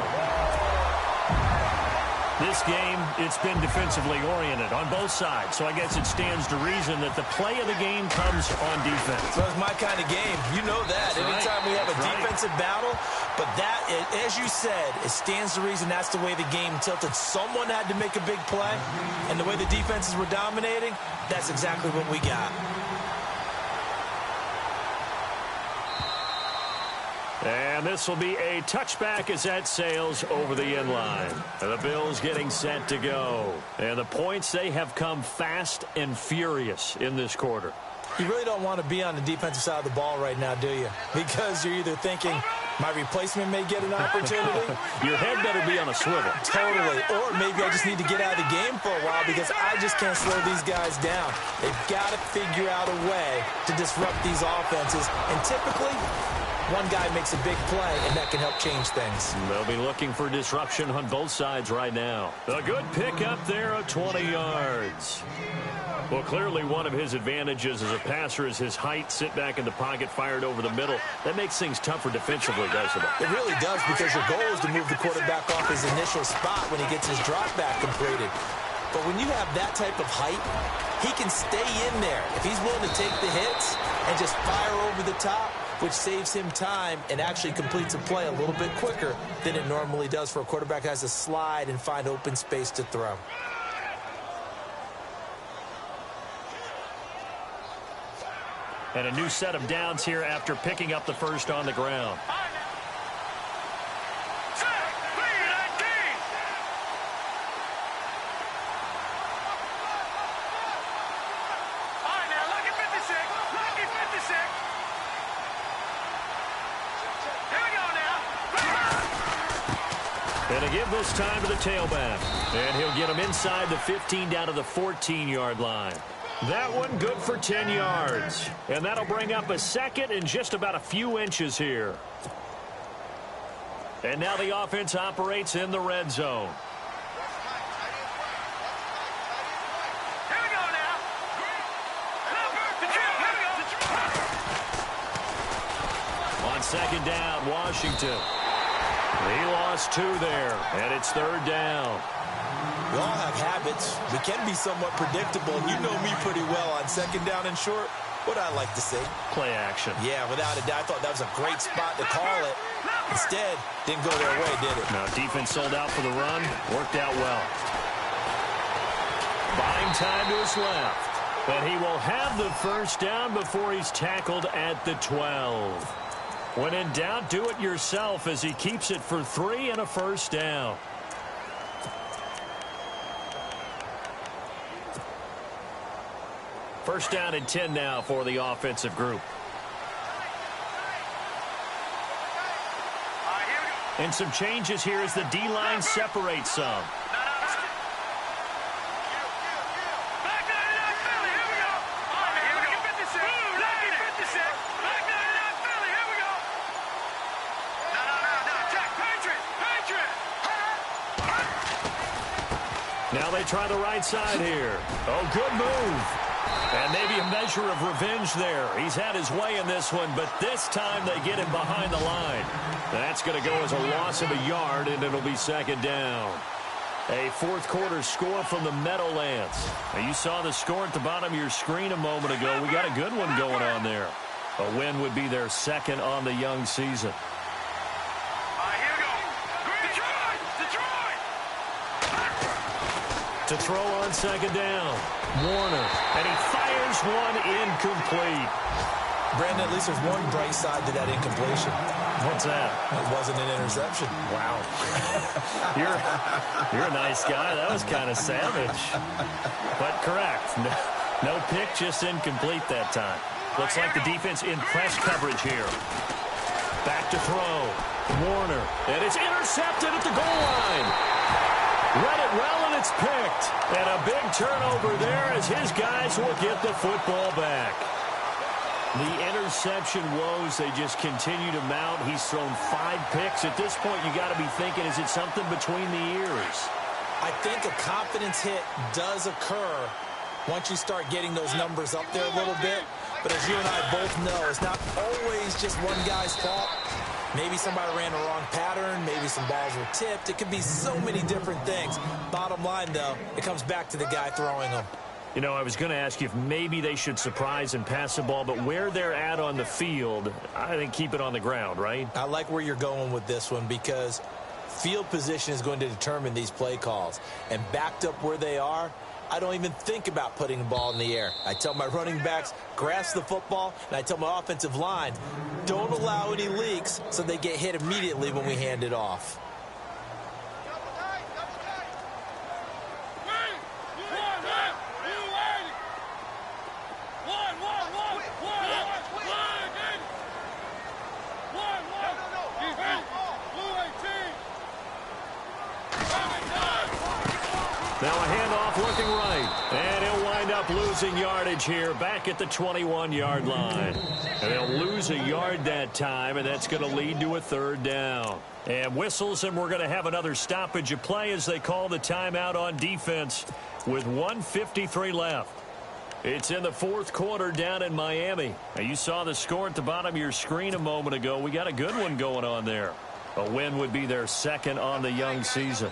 Speaker 1: This game, it's been defensively oriented on both sides. So I guess it stands to reason that the play of the game comes on defense.
Speaker 2: So it's my kind of game. You know that. Anytime we have a defensive battle. But that, as you said, it stands to reason that's the way the game tilted. Someone had to make a big play. And the way the defenses were dominating, that's exactly what we got.
Speaker 1: And this will be a touchback as that sails over the end line. And the Bills getting set to go. And the points, they have come fast and furious in this quarter.
Speaker 2: You really don't want to be on the defensive side of the ball right now, do you? Because you're either thinking, my replacement may get an opportunity.
Speaker 1: Your head better be on a swivel.
Speaker 2: Totally. Or maybe I just need to get out of the game for a while because I just can't slow these guys down. They've got to figure out a way to disrupt these offenses. And typically, one guy makes a big play, and that can help change things.
Speaker 1: They'll be looking for disruption on both sides right now. A good pick up there of 20 yards. Well, clearly one of his advantages as a passer is his height. Sit back in the pocket, fired over the middle. That makes things tougher defensively, doesn't it?
Speaker 2: It really does, because your goal is to move the quarterback off his initial spot when he gets his drop back completed. But when you have that type of height, he can stay in there. If he's willing to take the hits and just fire over the top, which saves him time and actually completes a play a little bit quicker than it normally does for a quarterback who has to slide and find open space to throw.
Speaker 1: And a new set of downs here after picking up the first on the ground. And to give this time to the tailback. And he'll get him inside the 15 down to the 14-yard line. That one good for 10 yards. And that'll bring up a second and just about a few inches here. And now the offense operates in the red zone. On second down, Washington. He lost 2 there, and it's third down.
Speaker 2: We all have habits. We can be somewhat predictable. You know me pretty well on second down and short. What I like to say?
Speaker 1: Play action.
Speaker 2: Yeah, without a doubt. I thought that was a great spot to call it. Instead, didn't go their way, did it?
Speaker 1: No, defense sold out for the run. Worked out well. Buying time to his left. But he will have the first down before he's tackled at the 12. When in doubt, do it yourself as he keeps it for 3 and a first down. First down and 10 now for the offensive group. And some changes here as the D-line separates some. Now they try the right side here. Oh, good move. And maybe a measure of revenge there. He's had his way in this one, but this time they get him behind the line. That's going to go as a loss of a yard, and it'll be second down. A fourth quarter score from the Meadowlands. Now, you saw the score at the bottom of your screen a moment ago. We got a good one going on there. A win would be their second on the young season. To throw on second down, Warner, and he fires one incomplete.
Speaker 2: Brandon, at least there's one bright side to that incompletion.
Speaker 1: What's that?
Speaker 2: It wasn't an interception.
Speaker 1: Wow. You're a nice guy. That was kind of savage. But correct. No pick, just incomplete that time. Looks like the defense in press coverage here. Back to throw. Warner, and it's intercepted at the goal line. Read it well, and it's picked. And a big turnover there as his guys will get the football back. The interception woes, they just continue to mount. He's thrown 5 picks. At this point, you got to be thinking, is it something between the ears?
Speaker 2: I think a confidence hit does occur once you start getting those numbers up there a little bit. But as you and I both know, it's not always just one guy's fault. Maybe somebody ran the wrong pattern. Maybe some balls were tipped. It could be so many different things. Bottom line, though, it comes back to the guy throwing them.
Speaker 1: You know, I was going to ask you if maybe they should surprise and pass the ball, but where they're at on the field, I think keep it on the ground, right?
Speaker 2: I like where you're going with this one because field position is going to determine these play calls. And backed up where they are, I don't even think about putting the ball in the air. I tell my running backs, grasp the football, and I tell my offensive line, don't allow any leaks so they get hit immediately when we hand it off.
Speaker 1: Now a handoff looking right, and he'll wind up losing yardage here back at the 21-yard line. And they'll lose a yard that time, and that's going to lead to a third down. And whistles, and we're going to have another stoppage of play as they call the timeout on defense with 1:53 left. It's in the fourth quarter down in Miami. Now, you saw the score at the bottom of your screen a moment ago. We got a good one going on there. A win would be their second on the young season.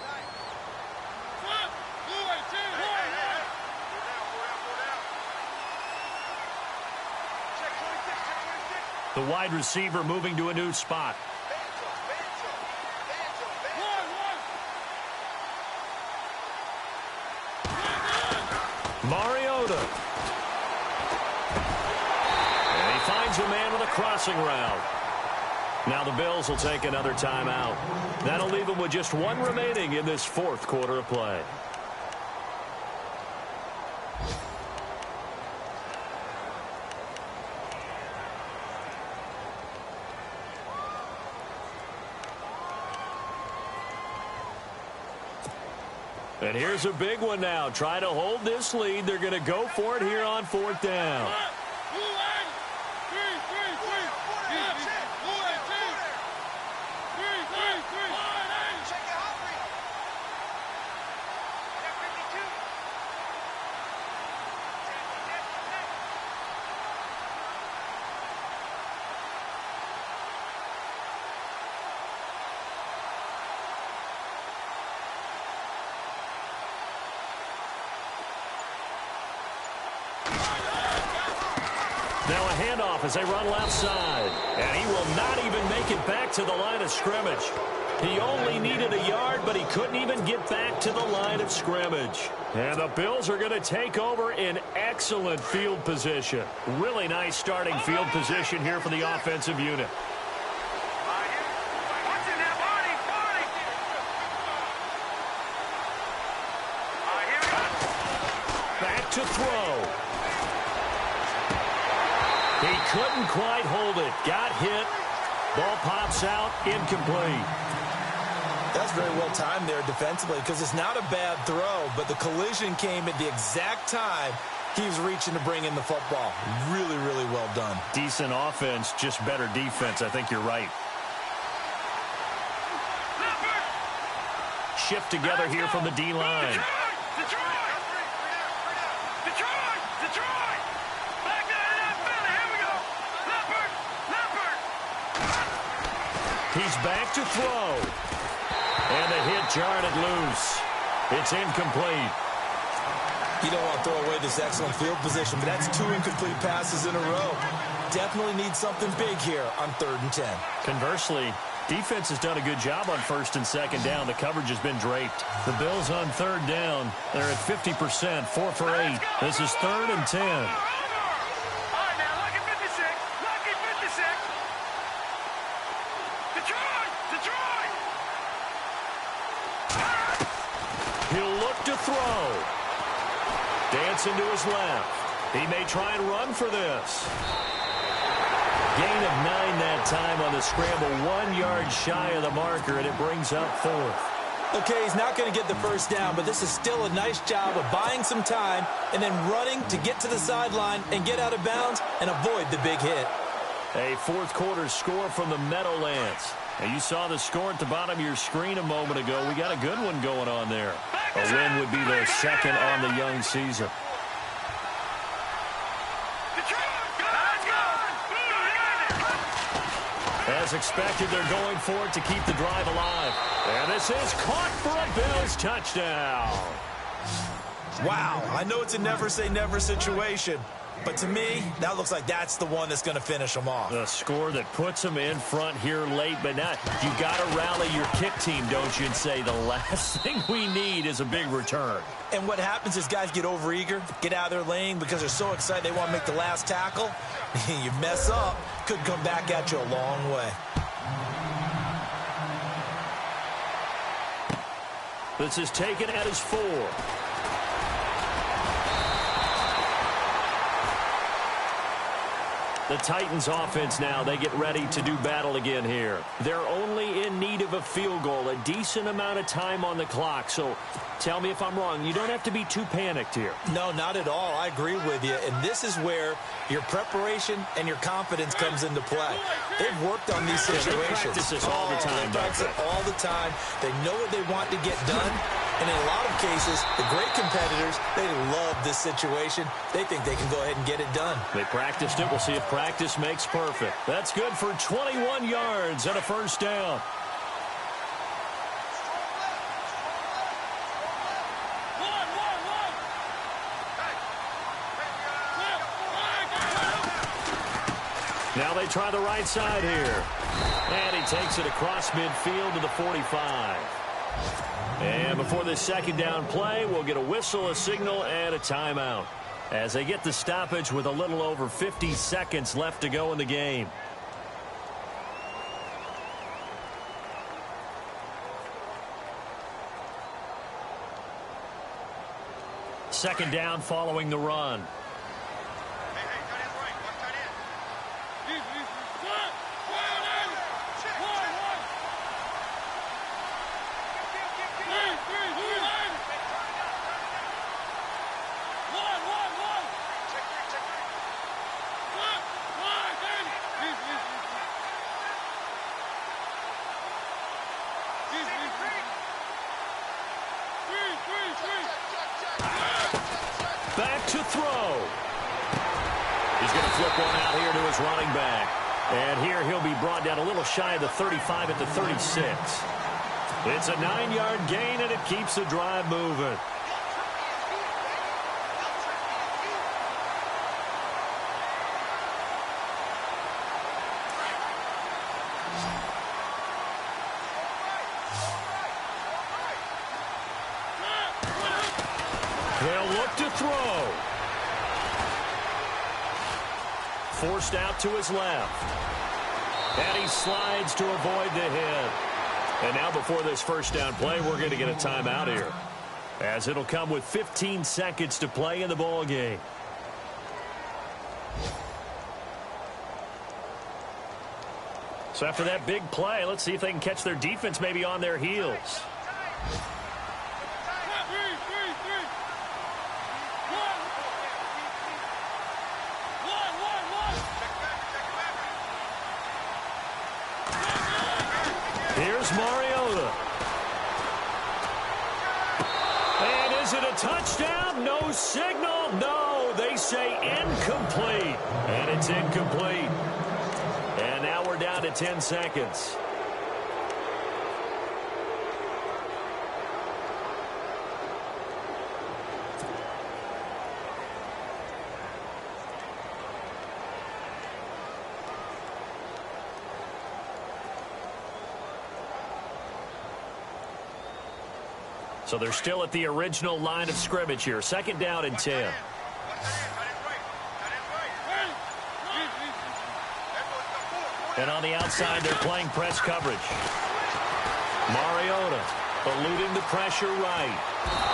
Speaker 1: The wide receiver moving to a new spot. Mariota. And he finds a man with a crossing route. Now the Bills will take another timeout. That'll leave them with just one remaining in this fourth quarter of play. And here's a big one now. Try to hold this lead. They're going to go for it here on fourth down. Now a handoff as they run left side. And he will not even make it back to the line of scrimmage. He only needed a yard, but he couldn't even get back to the line of scrimmage. And the Bills are going to take over in excellent field position. Really nice starting field position here for the offensive unit. Back to throw. He couldn't quite hold it. Got hit. Ball pops out. Incomplete.
Speaker 2: That's very well timed there defensively because it's not a bad throw, but the collision came at the exact time he was reaching to bring in the football. Really, really well done.
Speaker 1: Decent offense, just better defense. I think you're right. Shift together here from the D-line. He's back to throw. And the hit jarred it loose. It's incomplete.
Speaker 2: You don't want to throw away this excellent field position, but that's 2 incomplete passes in a row. Definitely need something big here on 3rd and 10.
Speaker 1: Conversely, defense has done a good job on 1st and 2nd down. The coverage has been draped. The Bills on 3rd down. They're at 50%, 4 for 8. This is 3rd and 10. He'll look to throw. Dancing to his left. He may try and run for this. Gain of 9 that time on the scramble. 1 yard shy of the marker, and it brings up 4th.
Speaker 2: Okay, he's not going to get the first down, but this is still a nice job of buying some time and then running to get to the sideline and get out of bounds and avoid the big hit.
Speaker 1: A fourth quarter score from the Meadowlands. And you saw the score at the bottom of your screen a moment ago. We got a good one going on there. A win would be their 2nd on the young season. As expected, they're going for it to keep the drive alive. And this is caught for a Bills touchdown.
Speaker 2: Wow, I know it's a never-say-never situation, but to me, that looks like that's the one that's going to finish them off.
Speaker 1: The score that puts them in front here late, but now you got to rally your kick team, don't you, and say the last thing we need is a big return.
Speaker 2: And what happens is guys get overeager, get out of their lane because they're so excited they want to make the last tackle. You mess up, could come back at you a long way.
Speaker 1: This is taken at his 4. The Titans offense now, they get ready to do battle again here. They're only in need of a field goal, a decent amount of time on the clock. So tell me if I'm wrong. You don't have to be too panicked here.
Speaker 2: No, not at all. I agree with you. And this is where your preparation and your confidence comes into play. They've worked on these situations.
Speaker 1: They practice this all the time.
Speaker 2: They practice it all the time. They know what they want to get done. And in a lot of cases, the great competitors, they love this situation. They think they can go ahead and get it done.
Speaker 1: They practiced it. We'll see if practice makes perfect. That's good for 21 yards and a first down. Now they try the right side here. And he takes it across midfield to the 45. And before this second down play, we'll get a whistle, a signal, and a timeout. as they get the stoppage with a little over 50 seconds left to go in the game. Second down following the run. Back to throw. He's going to flip one out here to his running back. And here he'll be brought down a little shy of the 35 at the 36. It's a 9-yard gain, and it keeps the drive moving. They'll look to throw. Forced out to his left. And he slides to avoid the hit. And now before this first down play, we're going to get a timeout here, as it'll come with 15 seconds to play in the ball game. So after that big play, let's see if they can catch their defense maybe on their heels. Here's Mariota. And is it a touchdown? No signal. No, they say incomplete. And it's incomplete. And now we're down to 10 seconds. So they're still at the original line of scrimmage here. Second down and 10. And on the outside, they're playing press coverage. Mariota eluding the pressure right.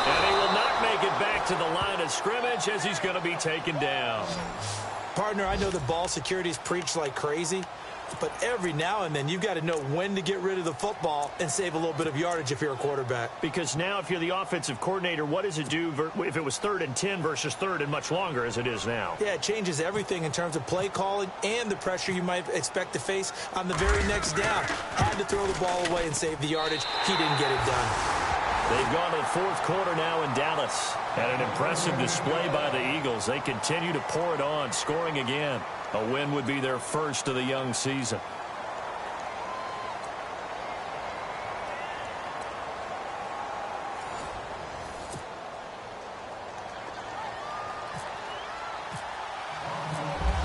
Speaker 1: And he will not make it back to the line of scrimmage as he's going to be taken down.
Speaker 2: Partner, I know the ball security is preached like crazy, but every now and then you've got to know when to get rid of the football and save a little bit of yardage if you're a quarterback.
Speaker 1: Because now if you're the offensive coordinator, what does it do if it was 3rd and 10 versus 3rd and much longer as it is now?
Speaker 2: Yeah, it changes everything in terms of play calling and the pressure you might expect to face on the very next down. Had to throw the ball away and save the yardage. He didn't get it done.
Speaker 1: They've gone to the fourth quarter now in Dallas. And an impressive display by the Eagles. They continue to pour it on, scoring again. A win would be their first of the young season.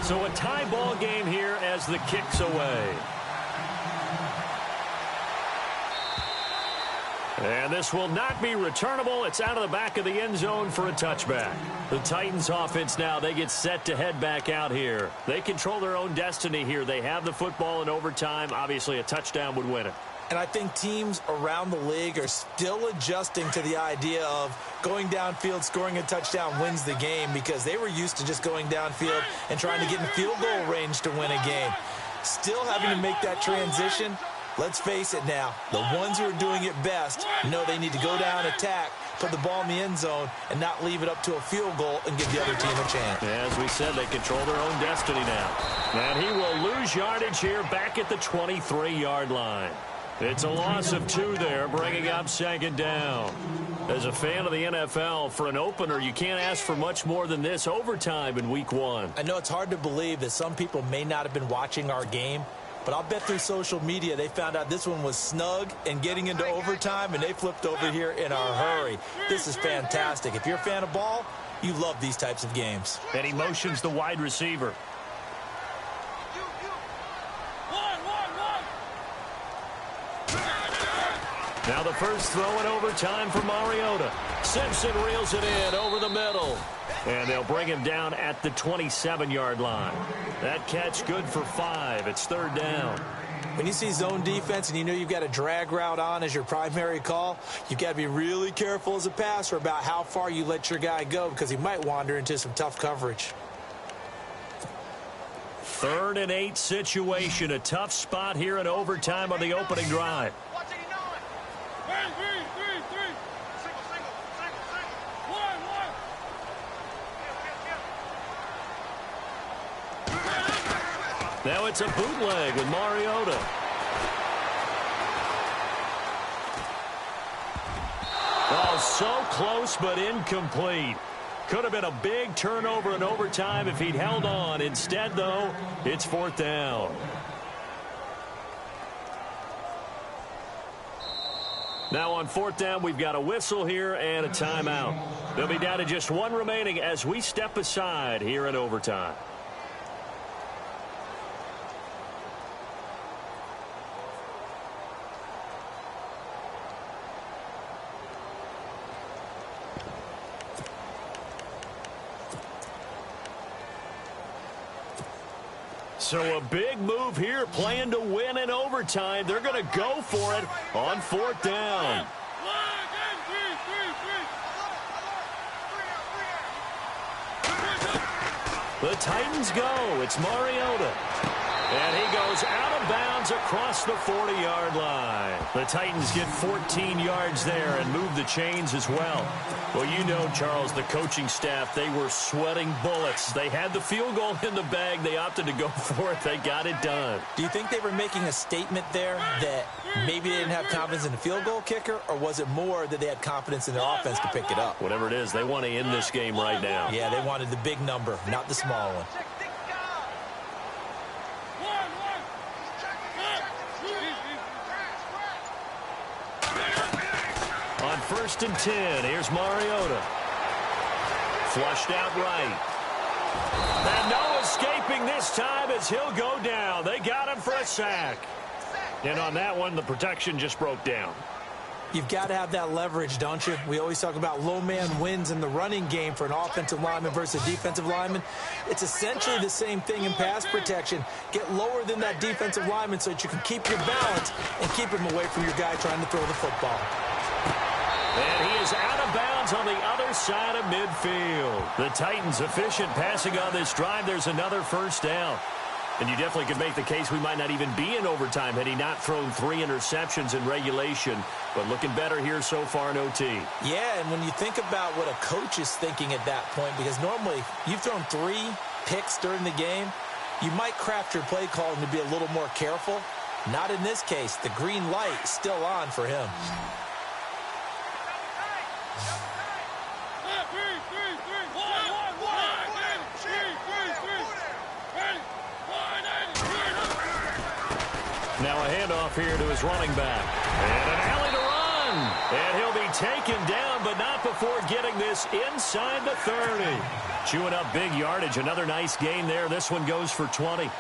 Speaker 1: So a tie ball game here as the kick's away. And this will not be returnable. It's out of the back of the end zone for a touchback. The Titans offense now, they get set to head back out here. They control their own destiny here. They have the football in overtime. Obviously, a touchdown would win it.
Speaker 2: And I think teams around the league are still adjusting to the idea of going downfield, scoring a touchdown wins the game, because they were used to just going downfield and trying to get in field goal range to win a game. Still having to make that transition. Let's face it now, the ones who are doing it best know they need to go down, attack, put the ball in the end zone, and not leave it up to a field goal and give the other team a chance.
Speaker 1: As we said, they control their own destiny now. And he will lose yardage here back at the 23-yard line. It's a loss of 2 there, bringing up second down. As a fan of the NFL, for an opener, you can't ask for much more than this overtime in Week 1.
Speaker 2: I know it's hard to believe that some people may not have been watching our game, but I'll bet through social media they found out this one was snug and getting into overtime, and they flipped over here in a hurry. This is fantastic. If you're a fan of ball, you love these types of games.
Speaker 1: And he motions the wide receiver. Now the first throw in overtime for Mariota. Simpson reels it in over the middle. And they'll bring him down at the 27-yard line. That catch good for 5. It's third down.
Speaker 2: When you see zone defense and you know you've got a drag route on as your primary call, you've got to be really careful as a passer about how far you let your guy go because he might wander into some tough coverage.
Speaker 1: 3rd and 8 situation. A tough spot here in overtime on the opening drive. Now it's a bootleg with Mariota. Oh, so close but incomplete. Could have been a big turnover in overtime if he'd held on. Instead, though, it's 4th down. Now on 4th down, we've got a whistle here and a timeout. They'll be down to just 1 remaining as we step aside here in overtime. So a big move here, playing to win in overtime. They're going to go for it on 4th down. The Titans go. It's Mariota. And he goes out of bounds across the 40-yard line. The Titans get 14 yards there and move the chains as well. Well, you know, Charles, the coaching staff, they were sweating bullets. They had the field goal in the bag. They opted to go for it. They got it done.
Speaker 2: Do you think they were making a statement there that maybe they didn't have confidence in the field goal kicker, or was it more that they had confidence in their offense to pick it up?
Speaker 1: Whatever it is, they want to end this game right now.
Speaker 2: Yeah, they wanted the big number, not the small one.
Speaker 1: On 1st and 10, here's Mariota. Flushed out right. And no escaping this time as he'll go down. They got him for a sack. And on that one, the protection just broke down.
Speaker 2: You've got to have that leverage, don't you? We always talk about low man wins in the running game for an offensive lineman versus a defensive lineman. It's essentially the same thing in pass protection. Get lower than that defensive lineman so that you can keep your balance and keep him away from your guy trying to throw the football.
Speaker 1: And he is out of bounds on the other side of midfield. The Titans efficient passing on this drive. There's another first down. And you definitely could make the case we might not even be in overtime had he not thrown 3 interceptions in regulation. But looking better here so far in OT.
Speaker 2: Yeah, and when you think about what a coach is thinking at that point, because normally you've thrown 3 picks during the game, you might craft your play calling to be a little more careful. Not in this case. The green light is still on for him.
Speaker 1: Now a handoff here to his running back. And an alley to run. And he'll be taken down, but not before getting this inside the 30. Chewing up big yardage. Another nice gain there. This one goes for 20.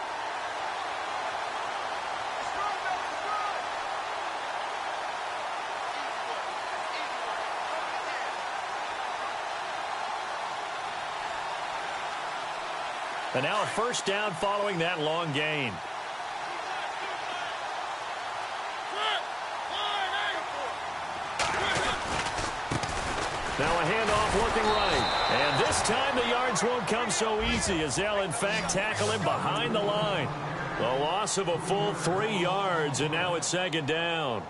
Speaker 1: And now a first down following that long gain. Now a handoff looking right. And this time the yards won't come so easy as they'll in fact tackle him behind the line. The loss of a full 3 yards, and now it's 2nd down.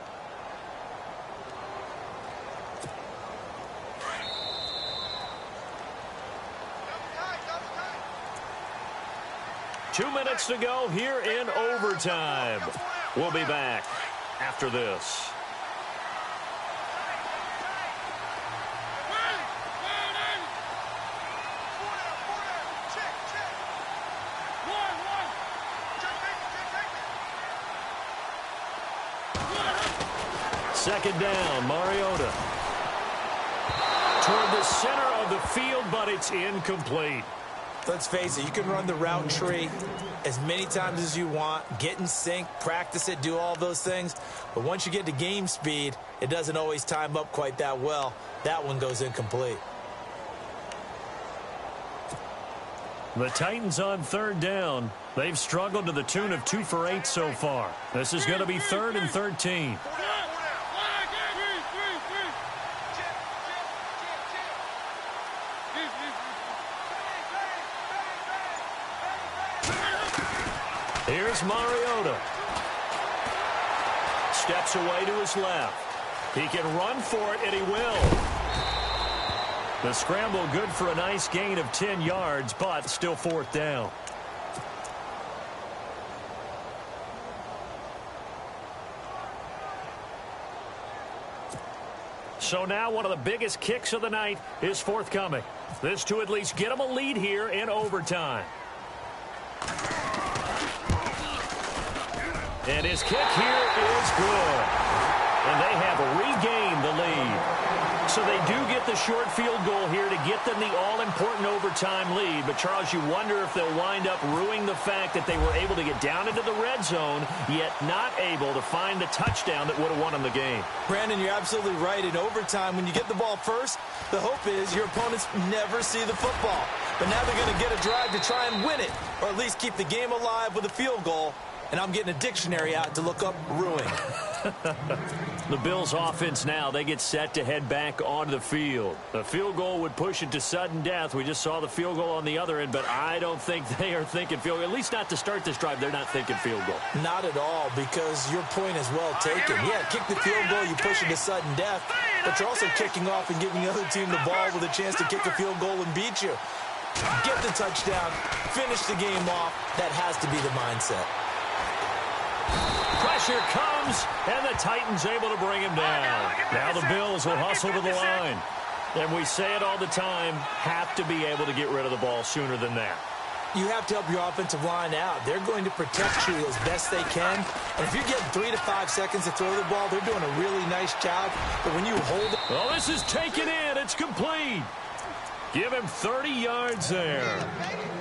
Speaker 1: Two minutes to go here in overtime. We'll be back after this. Second down, Mariota. Toward the center of the field, but it's incomplete.
Speaker 2: Let's face it, you can run the route tree as many times as you want, get in sync, practice it, do all those things. But once you get to game speed, it doesn't always time up quite that well. That one goes incomplete.
Speaker 1: The Titans on third down. They've struggled to the tune of 2 for 8 so far. This is going to be 3rd and 13. Here's Mariota. Steps away to his left. He can run for it, and he will. The scramble good for a nice gain of 10 yards, but still 4th down. So now one of the biggest kicks of the night is forthcoming. This to at least get them a lead here in overtime. And his kick here is good. And they have regained the lead. So they do get the short field goal here to get them the all-important overtime lead. But, Charles, you wonder if they'll wind up ruining the fact that they were able to get down into the red zone, yet not able to find the touchdown that would have won them the game.
Speaker 2: Brandon, you're absolutely right. In overtime, when you get the ball first, the hope is your opponents never see the football. But now they're going to get a drive to try and win it, or at least keep the game alive with a field goal. And I'm getting a dictionary out to look up ruin.
Speaker 1: The Bills' offense now, they get set to head back onto the field. The field goal would push it to sudden death. We just saw the field goal on the other end, but I don't think they are thinking field goal. At least not to start this drive. They're not thinking field goal.
Speaker 2: Not at all, because your point is well taken. Yeah, kick the field goal, you push it to sudden death, but you're also kicking off and giving the other team the ball with a chance to kick a field goal and beat you. Get the touchdown, finish the game off. That has to be the mindset.
Speaker 1: Pressure comes, and the Titans able to bring him down. Now the Bills will hustle to the line. And we say it all the time, have to be able to get rid of the ball sooner than that.
Speaker 2: You have to help your offensive line out. They're going to protect you as best they can. And if you get 3 to 5 seconds to throw the ball, they're doing a really nice job. But when you hold it...
Speaker 1: Well, this is taken in. It's complete. Give him 30 yards there.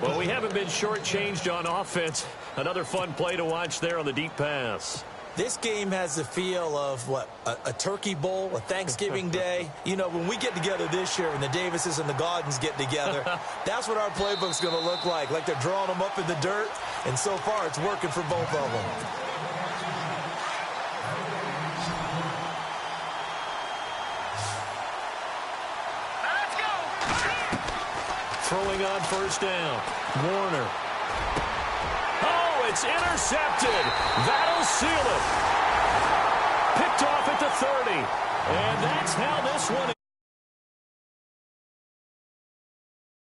Speaker 1: Well, we haven't been shortchanged on offense. Another fun play to watch there on the deep pass.
Speaker 2: This game has the feel of, what, a turkey bowl, a Thanksgiving day. You know, when we get together this year, when the Davises and the Gaudens get together, that's what our playbook's going to look like they're drawing them up in the dirt. And so far, it's working for both of them.
Speaker 1: Throwing on first down. Warner. Oh, it's intercepted. That'll seal it. Picked off at the 30. And that's how this one